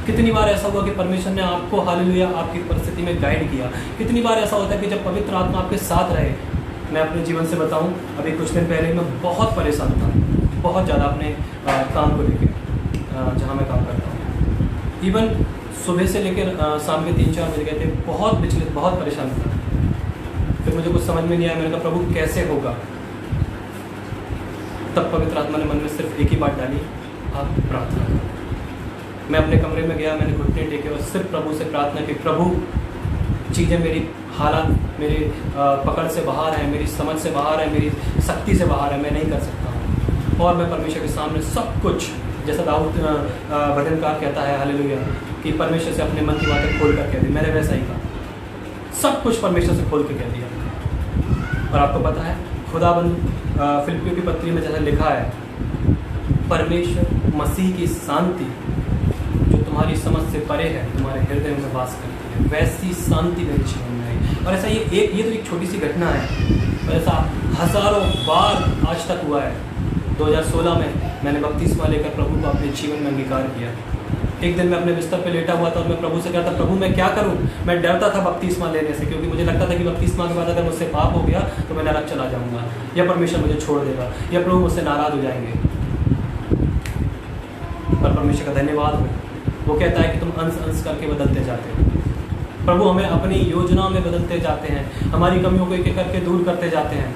कितनी बार ऐसा हुआ कि परमेश्वर ने आपको हालेलुया आपकी परिस्थिति में गाइड किया, कितनी बार ऐसा होता है कि जब पवित्र आत्मा आपके साथ रहे। मैं अपने जीवन से बताऊं, अभी कुछ दिन पहले मैं बहुत परेशान था, बहुत ज़्यादा अपने काम को लेकर, जहाँ मैं काम करता हूँ। इवन सुबह से लेकर शाम के 3-4 बज गए थे, बहुत विचलित, बहुत परेशान था। फिर मुझे कुछ समझ में नहीं आया, मैंने कहा प्रभु कैसे होगा? तब पवित्र आत्मा ने मन में सिर्फ एक ही बात डाली, आप प्रार्थना करो। मैं अपने कमरे में गया, मैंने घुटने टेके और सिर्फ प्रभु से प्रार्थना की, प्रभु चीज़ें मेरी हालात मेरे पकड़ से बाहर है, मेरी समझ से बाहर है, मेरी शक्ति से बाहर है, मैं नहीं कर सकता हूँ। और मैं परमेश्वर के सामने सब कुछ, जैसा दाऊद भजनकार कहता है हालेलुया कि परमेश्वर से अपने मन की बातें खोल कर कह दी, मैंने वैसा ही कहा, सब कुछ परमेश्वर से खोल कर कह दिया। और आपको पता है खुदाबंद फिलिप्पियों की पत्री में जैसा लिखा है, परमेश्वर मसीह की शांति जो तुम्हारी समझ से परे है तुम्हारे हृदय में वास करती है, वैसी शांति मेरे जीवन में आई। और ऐसा ये तो एक छोटी सी घटना है, और ऐसा हज़ारों बार आज तक हुआ है। 2016 में मैंने बपतिस्मा लेकर प्रभु को अपने जीवन में अंगीकार किया। एक दिन मैं अपने बिस्तर पे लेटा हुआ था और मैं प्रभु से कहता, प्रभु मैं क्या करूं? मैं डरता था बपतिस्मा लेने से, क्योंकि मुझे लगता था कि बपतिस्मा के बाद अगर मुझसे पाप हो गया तो मैं नरक चला जाऊंगा, या परमेश्वर मुझे छोड़ देगा, या प्रभु मुझसे नाराज़ हो जाएंगे। पर परमेश्वर का धन्यवाद हो, वो कहता है कि तुम अंश अंश करके बदलते जाते हो। प्रभु हमें अपनी योजनाओं में बदलते जाते हैं, हमारी कमियों को एक एक करके दूर करते जाते हैं।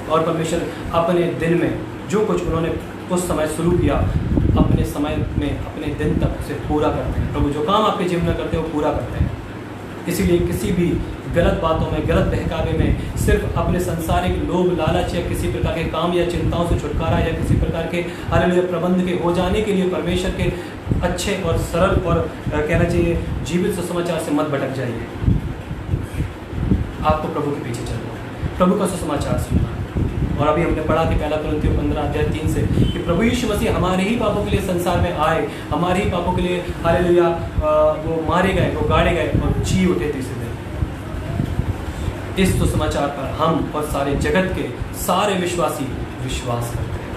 और परमेश्वर अपने दिन में जो कुछ उन्होंने उस समय शुरू किया, अपने समय में अपने दिन तक उसे पूरा करते हैं। प्रभु जो काम आपके जीवन में करते हैं वो पूरा करते हैं। इसीलिए किसी भी गलत बातों में, गलत बहकावे में, सिर्फ अपने संसारिक लोभ लालच या किसी प्रकार के काम या चिंताओं से छुटकारा या किसी प्रकार के हालेलुया प्रबंध के हो जाने के लिए परमेश्वर के अच्छे और सरल और कहना चाहिए जीवित सुसमाचार से मत भटक जाइए। आपको प्रभु के पीछे चलना है, प्रभु का सुसमाचार सुनना है। और अभी हमने पढ़ा कि पहला कुरिन्थियों 15:3 से कि प्रभु यीशु मसीह हमारे ही पापों के लिए संसार में आए, हमारे ही पापों के लिए हालेलुया वो मारे गए, वो गाड़े गए और जी उठे तीसरे दिन। इस सुसमाचार पर हम और सारे जगत के सारे विश्वासी विश्वास करते हैं।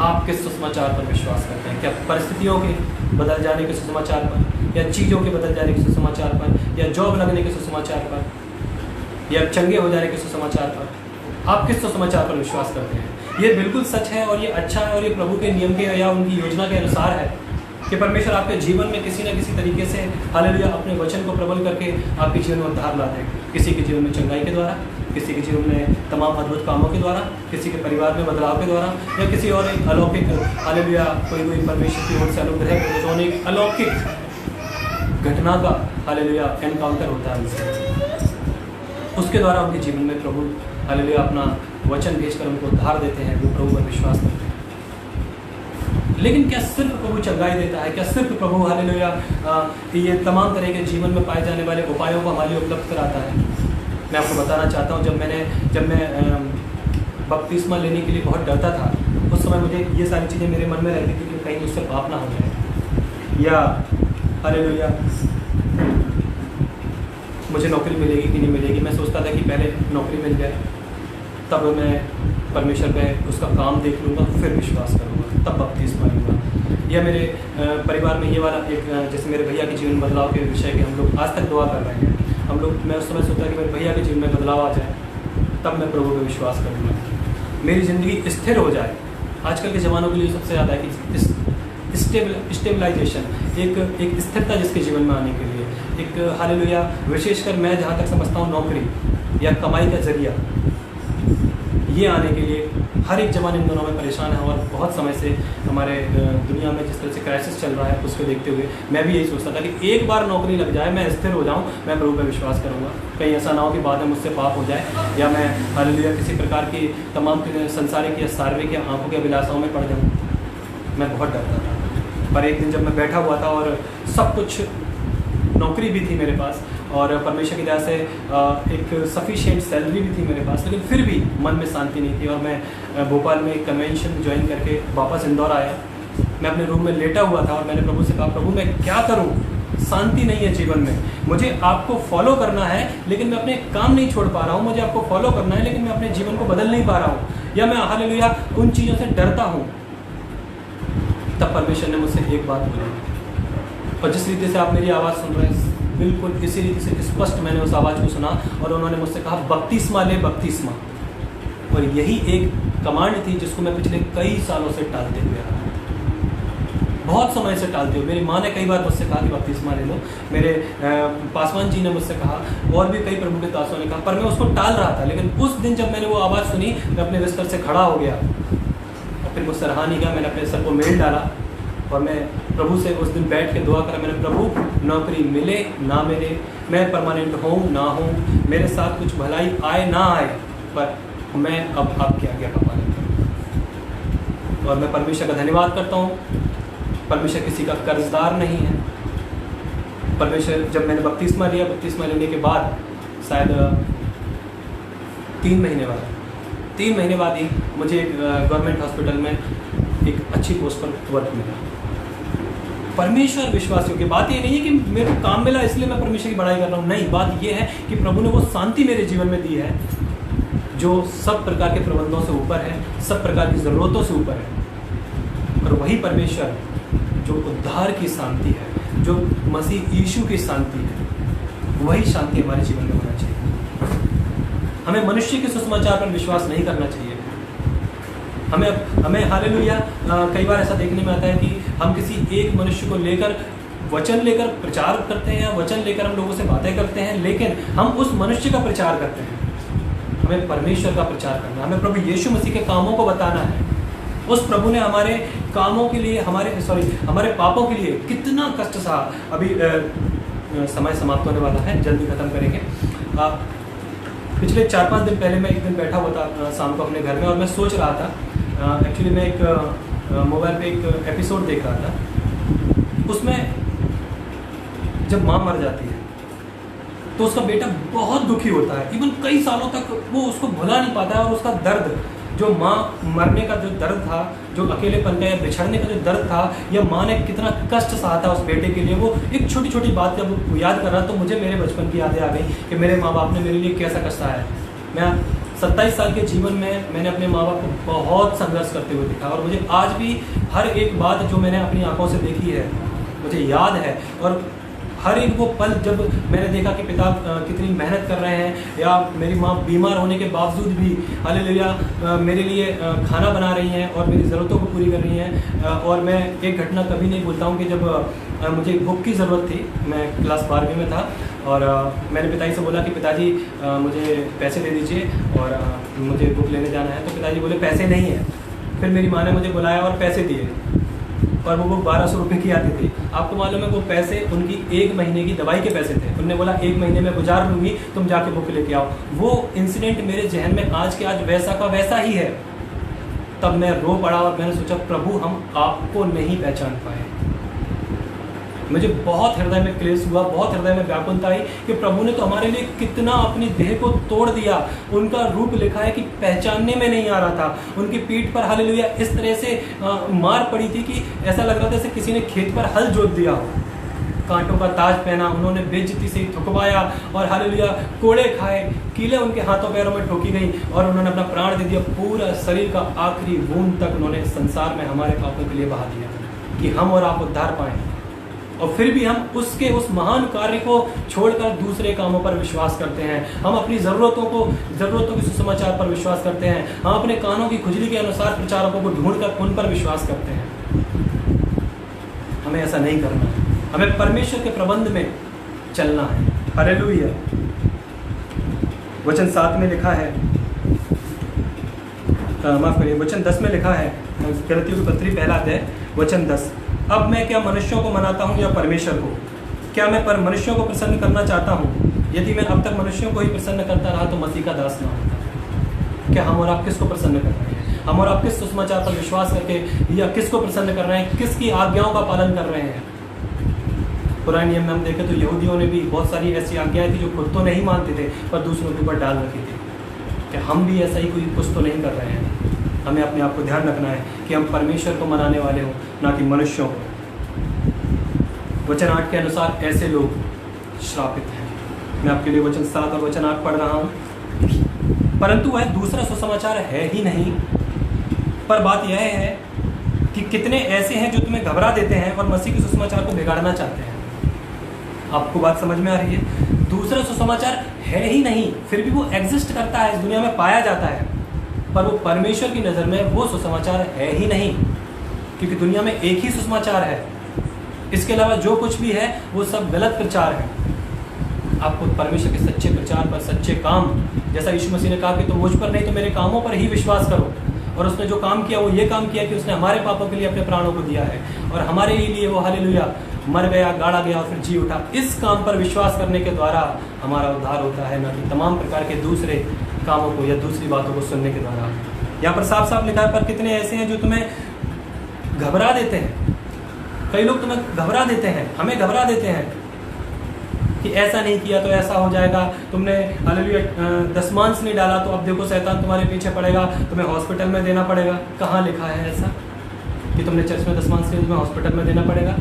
आप किस सुसमाचार पर विश्वास करते हैं? क्या परिस्थितियों के बदल जाने के सुसमाचार पर, या चीज़ों के बदल जाने के सुसमाचार पर, या जॉब लगने के सुसमाचार पर, या चंगे हो जाने के सुसमाचार पर? आप किस सुसमाचार पर विश्वास करते हैं? ये बिल्कुल सच है और ये अच्छा है और ये प्रभु के नियम के या उनकी योजना के अनुसार है कि परमेश्वर आपके जीवन में किसी न किसी तरीके से हालेलुया अपने वचन को प्रबल करके आपके जीवन में उद्धार लाते हैं। किसी के जीवन में चंगाई के द्वारा, किसी के जीवन में तमाम अद्भुत कामों के द्वारा, किसी के परिवार में बदलाव के द्वारा, या किसी और एक अलौकिक हालेलुया कोई परमेश्वर की ओर से अनुग्रह एक अलौकिक घटना का हालेलुया एनकाउंटर होता है उनसे। उसके द्वारा उनके जीवन में प्रभु हालेलुया अपना वचन भेजकर उनको उद्धार देते हैं, वो प्रभु पर विश्वास करते हैं। लेकिन क्या सिर्फ प्रभु चंगाई देता है? क्या सिर्फ प्रभु हालेलुया ये तमाम तरह के जीवन में पाए जाने वाले उपायों को हमारे लिए उपलब्ध कराता है? मैं आपको बताना चाहता हूँ, जब मैं बपतिस्मा लेने के लिए बहुत डरता था, उस समय मुझे ये सारी चीज़ें मेरे मन में रहती थी कि कहीं मुझसे पाप ना हो जाए, या हालेलुया मुझे नौकरी मिलेगी कि नहीं मिलेगी। मैं सोचता था कि पहले नौकरी मिल जाए, तब मैं परमेश्वर पे उसका काम देख लूँगा, फिर विश्वास करूँगा, तब बपतिस्मा लूँगा। या मेरे परिवार में ये वाला एक जैसे मेरे भैया के जीवन बदलाव के विषय के हम लोग आज तक दुआ कर रहे हैं। हम लोग, मैं उस समय सोचता कि मेरे भैया के जीवन में बदलाव आ जाए, तब मैं प्रभु पे विश्वास करूँगा, मेरी ज़िंदगी स्थिर हो जाए। आजकल के ज़मानों के लिए सबसे ज़्यादा है कि स्टेबलाइजेशन, एक स्थिरता जिसके जीवन में आने के लिए, एक हालेलुया विशेषकर मैं जहाँ तक समझता हूँ नौकरी या कमाई का जरिया, ये आने के लिए हर एक जवान इन दोनों में परेशान है। और बहुत समय से हमारे दुनिया में जिस तरह से क्राइसिस चल रहा है उसको देखते हुए मैं भी यही सोचता था कि एक बार नौकरी लग जाए, मैं स्थिर हो जाऊँ, मैं प्रभु पर विश्वास करूँगा। कहीं ऐसा ना हो कि बाद में मुझसे पाप हो जाए, या मैं हालेलुया किसी प्रकार की तमाम संसारिक या शारीरिक या आंखों के अभिलाषाओं में पड़ जाऊँ। मैं बहुत डरता था। पर एक दिन जब मैं बैठा हुआ था और सब कुछ, नौकरी भी थी मेरे पास और परमेश्वर की दया से एक सफिशिएंट सैलरी भी थी मेरे पास, लेकिन फिर भी मन में शांति नहीं थी। और मैं भोपाल में एक कन्वेंशन ज्वाइन करके वापस इंदौर आया। मैं अपने रूम में लेटा हुआ था और मैंने प्रभु से कहा, प्रभु मैं क्या करूं? शांति नहीं है जीवन में, मुझे आपको फॉलो करना है लेकिन मैं अपने काम नहीं छोड़ पा रहा हूँ। मुझे आपको फॉलो करना है लेकिन मैं अपने जीवन को बदल नहीं पा रहा हूँ, या मैं हालेलुया उन चीज़ों से डरता हूँ। तब परमेश्वर ने मुझसे एक बात बोली, और जिस रीति से आप मेरी आवाज़ सुन रहे हैं बिल्कुल इसी रीति से स्पष्ट मैंने उस आवाज़ को सुना, और उन्होंने मुझसे कहा, बपतिस्मा ले, बपतिस्मा। और यही एक कमांड थी जिसको मैं पिछले कई सालों से टालते हुए आ रहा हूँ, बहुत समय से टालते हुए। मेरी माँ ने कई बार मुझसे कहा कि बपतिस्मा ले लो, मेरे पासवान जी ने मुझसे कहा, और भी कई प्रभु के दासों ने कहा, पर मैं उसको टाल रहा था। लेकिन उस दिन जब मैंने वो आवाज़ सुनी, मैं अपने बिस्तर से खड़ा हो गया और फिर मुझसे रहा नहीं गया। मैंने अपने सर को मेल डाला और मैं प्रभु से उस दिन बैठ के दुआ करा। मैंने, प्रभु नौकरी मिले ना मिले, मैं परमानेंट हूँ ना हूँ, मेरे साथ कुछ भलाई आए ना आए, पर मैं अब आपके आगे का पालन करूँ। और मैं परमेश्वर का धन्यवाद करता हूँ। परमेश्वर किसी का कर्जदार नहीं है। परमेश्वर, जब मैंने बपतिस्मा लिया, बपतिस्मा लेने के बाद शायद 3 महीने बाद ही मुझे एक गवर्नमेंट हॉस्पिटल में एक अच्छी पोस्ट पर वर्क मिला। परमेश्वर विश्वासियों की बात ये नहीं है कि मेरे को काम मिला इसलिए मैं परमेश्वर की बड़ाई कर रहा हूँ, नहीं, बात ये है कि प्रभु ने वो शांति मेरे जीवन में दी है जो सब प्रकार के प्रबंधों से ऊपर है, सब प्रकार की ज़रूरतों से ऊपर है। और वही परमेश्वर जो उद्धार की शांति है, जो मसीह यीशु की शांति है, वही शांति हमारे जीवन में होना चाहिए। हमें मनुष्य के सुसमाचार पर विश्वास नहीं करना चाहिए। हमें हालेलुया कई बार ऐसा देखने में आता है कि हम किसी एक मनुष्य को लेकर वचन लेकर प्रचार करते हैं या वचन लेकर हम लोगों से बातें करते हैं, लेकिन हम उस मनुष्य का प्रचार करते हैं। हमें परमेश्वर का प्रचार करना है, हमें प्रभु यीशु मसीह के कामों को बताना है। उस प्रभु ने हमारे कामों के लिए, हमारे पापों के लिए कितना कष्ट सहा। अभी समय समाप्त होने वाला है, जल्दी खत्म करेंगे। पिछले 4-5 दिन पहले मैं एक दिन बैठा हुआ था शाम को अपने घर में, और मैं सोच रहा था, एक्चुअली मैं एक मोबाइल पे एक एपिसोड देख रहा था। उसमें जब माँ मर जाती है तो उसका बेटा बहुत दुखी होता है, इवन कई सालों तक वो उसको भुला नहीं पाता है। और उसका दर्द, जो माँ मरने का जो दर्द था, जो अकेलेपन का या बिछड़ने का जो दर्द था, या माँ ने कितना कष्ट सहा था उस बेटे के लिए, वो एक छोटी छोटी बात जब वो याद कर रहा तो मुझे मेरे बचपन की यादें आ गई कि मेरे माँ बाप ने मेरे लिए कैसा कष्ट सहा है। मैं 27 साल के जीवन में मैंने अपने माँ बाप को बहुत संघर्ष करते हुए देखा, और मुझे आज भी हर एक बात जो मैंने अपनी आंखों से देखी है मुझे याद है। और हर एक वो पल जब मैंने देखा कि पिता कितनी मेहनत कर रहे हैं, या मेरी माँ बीमार होने के बावजूद भी हालेलुया मेरे लिए खाना बना रही हैं और मेरी ज़रूरतों को पूरी कर रही हैं। और मैं एक घटना कभी नहीं भूलता हूँ कि जब मुझे बुक की ज़रूरत थी, मैं क्लास 12वीं में था, और मैंने पिताजी से बोला कि पिताजी मुझे पैसे दे दीजिए और मुझे बुक लेने जाना है। तो पिताजी बोले पैसे नहीं है। फिर मेरी माँ ने मुझे बुलाया और पैसे दिए, और वो बुक 1200 रुपये की आती थी। आपको मालूम है वो पैसे उनकी 1 महीने की दवाई के पैसे थे। उन्होंने बोला 1 महीने में गुजार लूँगी, तुम जाके बुक लेके आओ। वो इंसिडेंट मेरे जहन में आज के आज वैसा का वैसा ही है। तब मैं रो पड़ा और मैंने सोचा प्रभु हम आपको नहीं पहचान पाए। मुझे बहुत हृदय में क्लेश हुआ, बहुत हृदय में व्याकुलता आई कि प्रभु ने तो हमारे लिए कितना अपनी देह को तोड़ दिया। उनका रूप लिखा है कि पहचानने में नहीं आ रहा था। उनकी पीठ पर हालेलुया इस तरह से मार पड़ी थी कि ऐसा लग रहा था जैसे किसी ने खेत पर हल जोत दिया हो। कांटों का ताज पहना, उन्होंने बेइज्जती से थुकवाया और हालेलुया कोड़े खाए, कीले उनके हाथों पैरों में ठोकी गई, और उन्होंने अपना प्राण दे दिया। पूरा शरीर का आखिरी बूंद तक उन्होंने संसार में हमारे पापों के लिए बहा दिया कि हम और आप उद्धार पाएं। और फिर भी हम उसके उस महान कार्य को छोड़कर दूसरे कामों पर विश्वास करते हैं। हम अपनी ज़रूरतों के सुसमाचार पर विश्वास करते हैं। हम अपने कानों की खुजली के अनुसार प्रचारकों को ढूंढकर उन पर विश्वास करते हैं। हमें ऐसा नहीं करना है। हमें परमेश्वर के प्रबंध में चलना है। हालेलुया। वचन 7 में लिखा है, माफ करिए, वचन 10 में लिखा है, गलतियों की पत्री 1 अध्याय वचन 10। अब मैं क्या मनुष्यों को मनाता हूँ या परमेश्वर को? क्या मैं पर मनुष्यों को प्रसन्न करना चाहता हूँ? यदि मैं अब तक मनुष्यों को ही प्रसन्न करता रहा तो मसीह का दास ना होता। क्या हम और आप किसको प्रसन्न कर रहे हैं? हम और आप किस सुसमाचार पर विश्वास करके या किसको प्रसन्न कर रहे हैं? किसकी आज्ञाओं का पालन कर रहे हैं? पुराने नियम में हम देखें तो यहूदियों ने भी बहुत सारी ऐसी आज्ञाएं थी जो खुद तो नहीं मानते थे पर दूसरों के ऊपर डाल रखी थी। क्या हम भी ऐसा ही कोई कुछ तो नहीं कर रहे हैं? हमें अपने आप को ध्यान रखना है कि हम परमेश्वर को मनाने वाले हों, ना कि मनुष्यों को। वचन 8 के अनुसार ऐसे लोग श्रापित हैं। मैं आपके लिए वचन 7 और वचन 8 पढ़ रहा हूँ। परंतु वह दूसरा सुसमाचार है ही नहीं, पर बात यह है कि कितने ऐसे हैं जो तुम्हें घबरा देते हैं और मसीह के सुसमाचार को बिगाड़ना चाहते हैं। आपको बात समझ में आ रही है? दूसरा सुसमाचार है ही नहीं, फिर भी वो एग्जिस्ट करता है, इस दुनिया में पाया जाता है, पर वो परमेश्वर की नज़र में वो सुसमाचार है ही नहीं, क्योंकि दुनिया में एक ही सुसमाचार है। इसके अलावा जो कुछ भी है वो सब गलत प्रचार है। आपको परमेश्वर के सच्चे प्रचार पर, सच्चे काम, जैसा यीशु मसीह ने कहा कि तुम मुझ पर नहीं तो मेरे कामों पर ही विश्वास करो। और उसने जो काम किया वो ये काम किया कि उसने हमारे पापों के लिए अपने प्राणों को दिया है, और हमारे ही लिए वो हालेलुया मर गया, गाड़ा गया और फिर जी उठा। इस काम पर विश्वास करने के द्वारा हमारा उद्धार होता है, ना कि तमाम प्रकार के दूसरे कामों को या दूसरी बातों को सुनने के द्वारा। यहाँ पर साफ साफ लिखा है, पर कितने ऐसे हैं जो तुम्हें घबरा देते हैं। कई लोग तुम्हें घबरा देते हैं, हमें घबरा देते हैं कि ऐसा नहीं किया तो ऐसा हो जाएगा, तुमने हालेलुया दशमांश नहीं डाला तो अब देखो शैतान तुम्हारे पीछे पड़ेगा, तुम्हें हॉस्पिटल में देना पड़ेगा। कहाँ लिखा है ऐसा कि तुमने चर्च में दशमांश नहीं, तुम्हें हॉस्पिटल में देना पड़ेगा?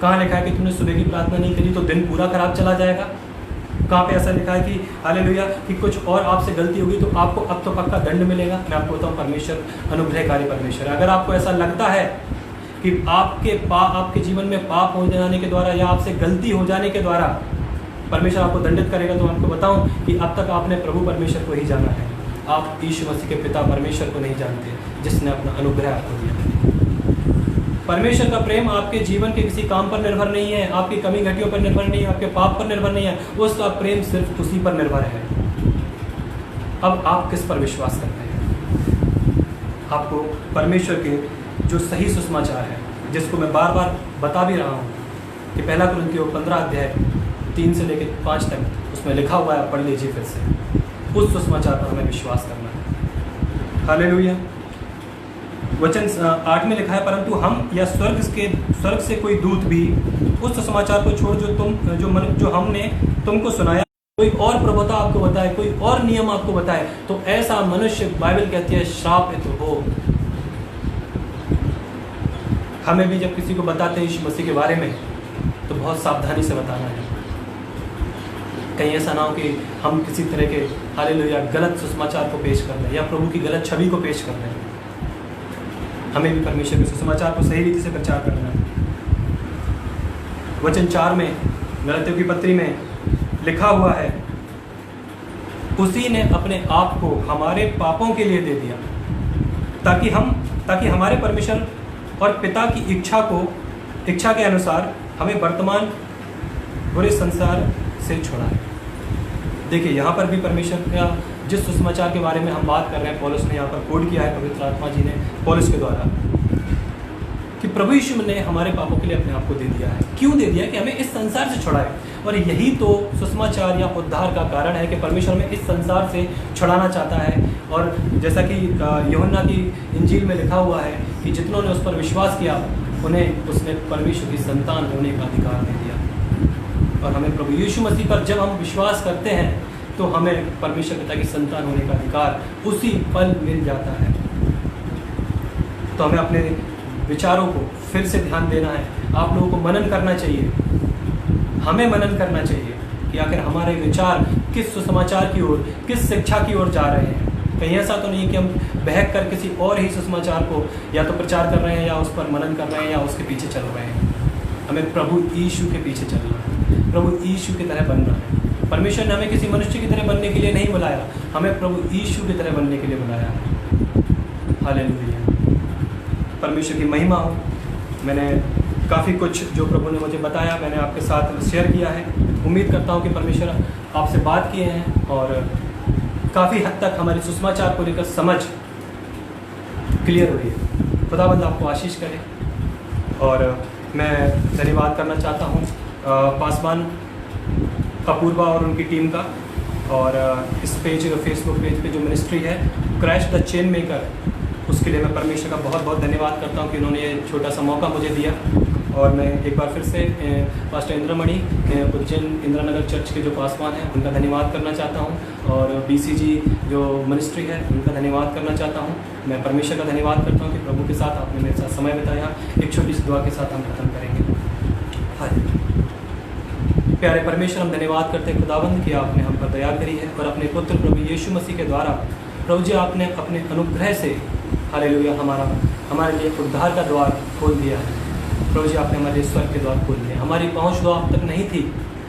कहाँ लिखा है कि तुमने सुबह की प्रार्थना नहीं करी तो दिन पूरा खराब चला जाएगा? कहाँ पे ऐसा लिखा है कि हालेलुया कि कुछ और आपसे गलती होगी तो आपको अब तो पक्का दंड मिलेगा? मैं आपको बताऊँ, परमेश्वर अनुग्रहकारी परमेश्वर है। अगर आपको ऐसा लगता है कि आपके जीवन में पाप हो जाने के द्वारा या आपसे गलती हो जाने के द्वारा परमेश्वर आपको दंडित करेगा, तो आपको बताऊं कि अब तक आपने प्रभु परमेश्वर को ही जाना है। आप यीशु मसीह के पिता परमेश्वर को नहीं जानते, जिसने अपना अनुग्रह आपको दिया। परमेश्वर का प्रेम आपके जीवन के किसी काम पर निर्भर नहीं है, आपकी कमी घटियों पर निर्भर नहीं है, आपके पाप पर निर्भर नहीं है, उसका प्रेम सिर्फ उसी पर निर्भर है। अब आप किस पर विश्वास करते हैं? आपको परमेश्वर के जो सही सुसमाचार है, जिसको मैं बार बार बता भी रहा हूँ कि पहला कुरिन्थियों 15 अध्याय 3 से लेकर 5 तक उसमें लिखा हुआ है, पढ़ लीजिए फिर से। उस सुसमाचार पर हमें विश्वास करना है। हालेलुया। वचन 8 में लिखा है, परंतु हम या स्वर्ग से कोई दूत भी उस सुसमाचार को छोड़ जो हमने तुमको सुनाया, कोई और प्रभुता आपको बताए, कोई और नियम आपको बताए, तो ऐसा मनुष्य, बाइबल कहती है, श्रापित हो। हमें भी जब किसी को बताते हैं यीशु मसीह के बारे में तो बहुत सावधानी से बताना है। कहीं ऐसा ना हो कि हम किसी तरह के हालेलुया गलत सुसमाचार को पेश कर रहे हैं या प्रभु की गलत छवि को पेश कर रहे हैं। हमें भी परमेश्वर के सुसमाचार को सही रीति से प्रचार करना है। वचन 4 में गलातियों की पत्री में लिखा हुआ है, उसी ने अपने आप को हमारे पापों के लिए दे दिया ताकि हमारे परमेश्वर और पिता की इच्छा के अनुसार हमें वर्तमान बुरे संसार से छुड़ाए। देखिए, यहाँ पर भी परमेश्वर का जिस सुसमाचार के बारे में हम बात कर रहे हैं, पौलुस ने यहाँ पर कोड किया है, पवित्र आत्मा जी ने पौलुस के द्वारा, कि प्रभु यीशु ने हमारे पापों के लिए अपने आप को दे दिया है। क्यों दे दिया? कि हमें इस संसार से छुड़ाए। और यही तो सुसमाचार या उद्धार का कारण है कि परमेश्वर हमें इस संसार से छुड़ाना चाहता है। और जैसा कि यूहन्ना की इंजील में लिखा हुआ है कि जितनों ने उस पर विश्वास किया उन्हें उसने परमेश्वर की संतान होने का अधिकार दे दिया। और हमें प्रभु यीशु मसीह पर जब हम विश्वास करते हैं तो हमें परमेश्वर पिता की संतान होने का अधिकार उसी पल मिल जाता है। तो हमें अपने विचारों को फिर से ध्यान देना है। आप लोगों को मनन करना चाहिए, हमें मनन करना चाहिए कि आखिर हमारे विचार किस सुसमाचार की ओर, किस शिक्षा की ओर जा रहे हैं। कहीं ऐसा तो नहीं कि हम बहक कर किसी और ही सुसमाचार को या तो प्रचार कर रहे हैं या उस पर मनन कर रहे हैं या उसके पीछे चल रहे हैं। हमें प्रभु यीशु के पीछे चलना है, प्रभु यीशु की तरह बनना है। परमेश्वर ने हमें किसी मनुष्य की तरह बनने के लिए नहीं बुलाया, हमें प्रभु यीशु की तरह बनने के लिए बुलाया है। हालेलुया, परमेश्वर की महिमा हो। मैंने काफ़ी कुछ जो प्रभु ने मुझे बताया मैंने आपके साथ शेयर किया है। उम्मीद करता हूँ कि परमेश्वर आपसे बात किए हैं और काफ़ी हद तक हमारे सुसमाचार को लेकर समझ क्लियर हो रही है। खुदावंद आपको आशीष करे। और मैं धन्यवाद करना चाहता हूँ पासवान अपूर्वा और उनकी टीम का, और इस फेसबुक पेज पे जो मिनिस्ट्री है क्रैश द चेन मेकर, उसके लिए मैं परमेश्वर का बहुत बहुत धन्यवाद करता हूँ कि उन्होंने ये छोटा सा मौका मुझे दिया। और मैं एक बार फिर से पास्टर इंद्रमणि उज्जैन इंदिरानगर चर्च के जो पासवान हैं उनका धन्यवाद करना चाहता हूँ, और BCG जो मिनिस्ट्री है उनका धन्यवाद करना चाहता हूँ। मैं परमेश्वर का धन्यवाद करता हूँ कि प्रभु के साथ आपने मेरे साथ समय बिताया। एक छोटी सी दुआ के साथ हम खत्म करेंगे। प्यारे परमेश्वर, हम धन्यवाद करते हैं खुदावंद कि आपने हम पर दया करी है और अपने पुत्र प्रभु यीशु मसीह के द्वारा प्रभु जी आपने अपने अनुग्रह से हालेलुया हमारे लिए उद्धार का द्वार खोल दिया है। प्रभु जी आपने हमारे स्वर्ग के द्वार खोल दिए। हमारी पहुंच तो आप तक नहीं थी,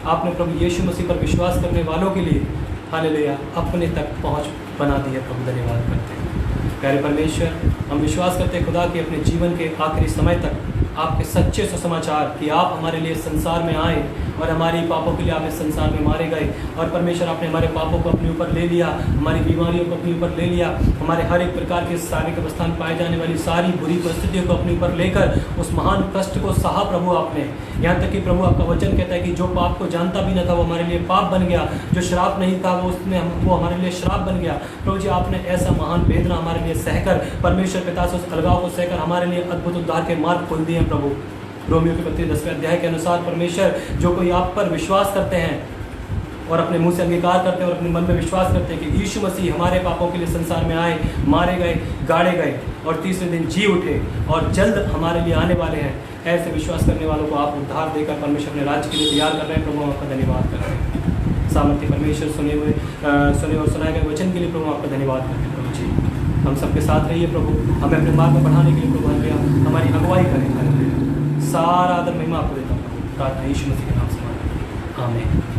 आपने प्रभु यीशु मसीह पर विश्वास करने वालों के लिए हालेलुया अपने तक पहुंच बना दी है। प्रभु धन्यवाद करते हैं। प्यारे परमेश्वर, हम विश्वास करते हैं खुदा कि अपने जीवन के आखिरी समय तक आपके सच्चे सुसमाचार कि आप हमारे लिए संसार में आए और हमारे पापों के लिए आप इस संसार में मारे गए, और परमेश्वर आपने हमारे पापों को अपने ऊपर ले लिया, हमारी बीमारियों को अपने ऊपर ले लिया, हमारे हर एक प्रकार के शारीरिक अवस्था में पाए जाने वाली सारी बुरी परिस्थितियों को अपने ऊपर लेकर उस महान कष्ट को सहा प्रभु आपने। यहाँ तक कि प्रभु आपका वचन कहता है कि जो पाप को जानता भी न था वो हमारे लिए पाप बन गया, जो श्राप नहीं था वो हमारे लिए श्राप बन गया। प्रभु जी आपने ऐसा महान वेदना हमारे लिए सहकर परमेश्वर पिता से उस अलगाव को सहकर हमारे लिए अद्भुत उद्धार के मार्ग खोल दिए हैं। प्रभु रोमियो की पत्री 10वें अध्याय के अनुसार परमेश्वर जो कोई आप पर विश्वास करते हैं और अपने मुंह से अंगीकार करते हैं और अपने मन में विश्वास करते हैं कि यीशु मसीह हमारे पापों के लिए संसार में आए, मारे गए, गाड़े गए और तीसरे दिन जी उठे और जल्द हमारे लिए आने वाले हैं, ऐसे विश्वास करने वालों को आप उद्धार देकर परमेश्वर अपने राज्य के लिए तैयार कर रहे हैं। प्रभु हम आपका धन्यवाद करते हैं। सामर्थ्य परमेश्वर सुने और सुनाए गए वचन के लिए प्रभु आपका धन्यवाद करते हैं। प्रभु जी हम सबके साथ रहिए प्रभु, हमें अपने मार्ग में बढ़ाने के लिए प्रभु हमारी अगुवाई करें। सारा आदर महिमा आपको देता हूँ, प्रार्थना यीशु मसीह के नाम से मांगता हूँ, आमीन।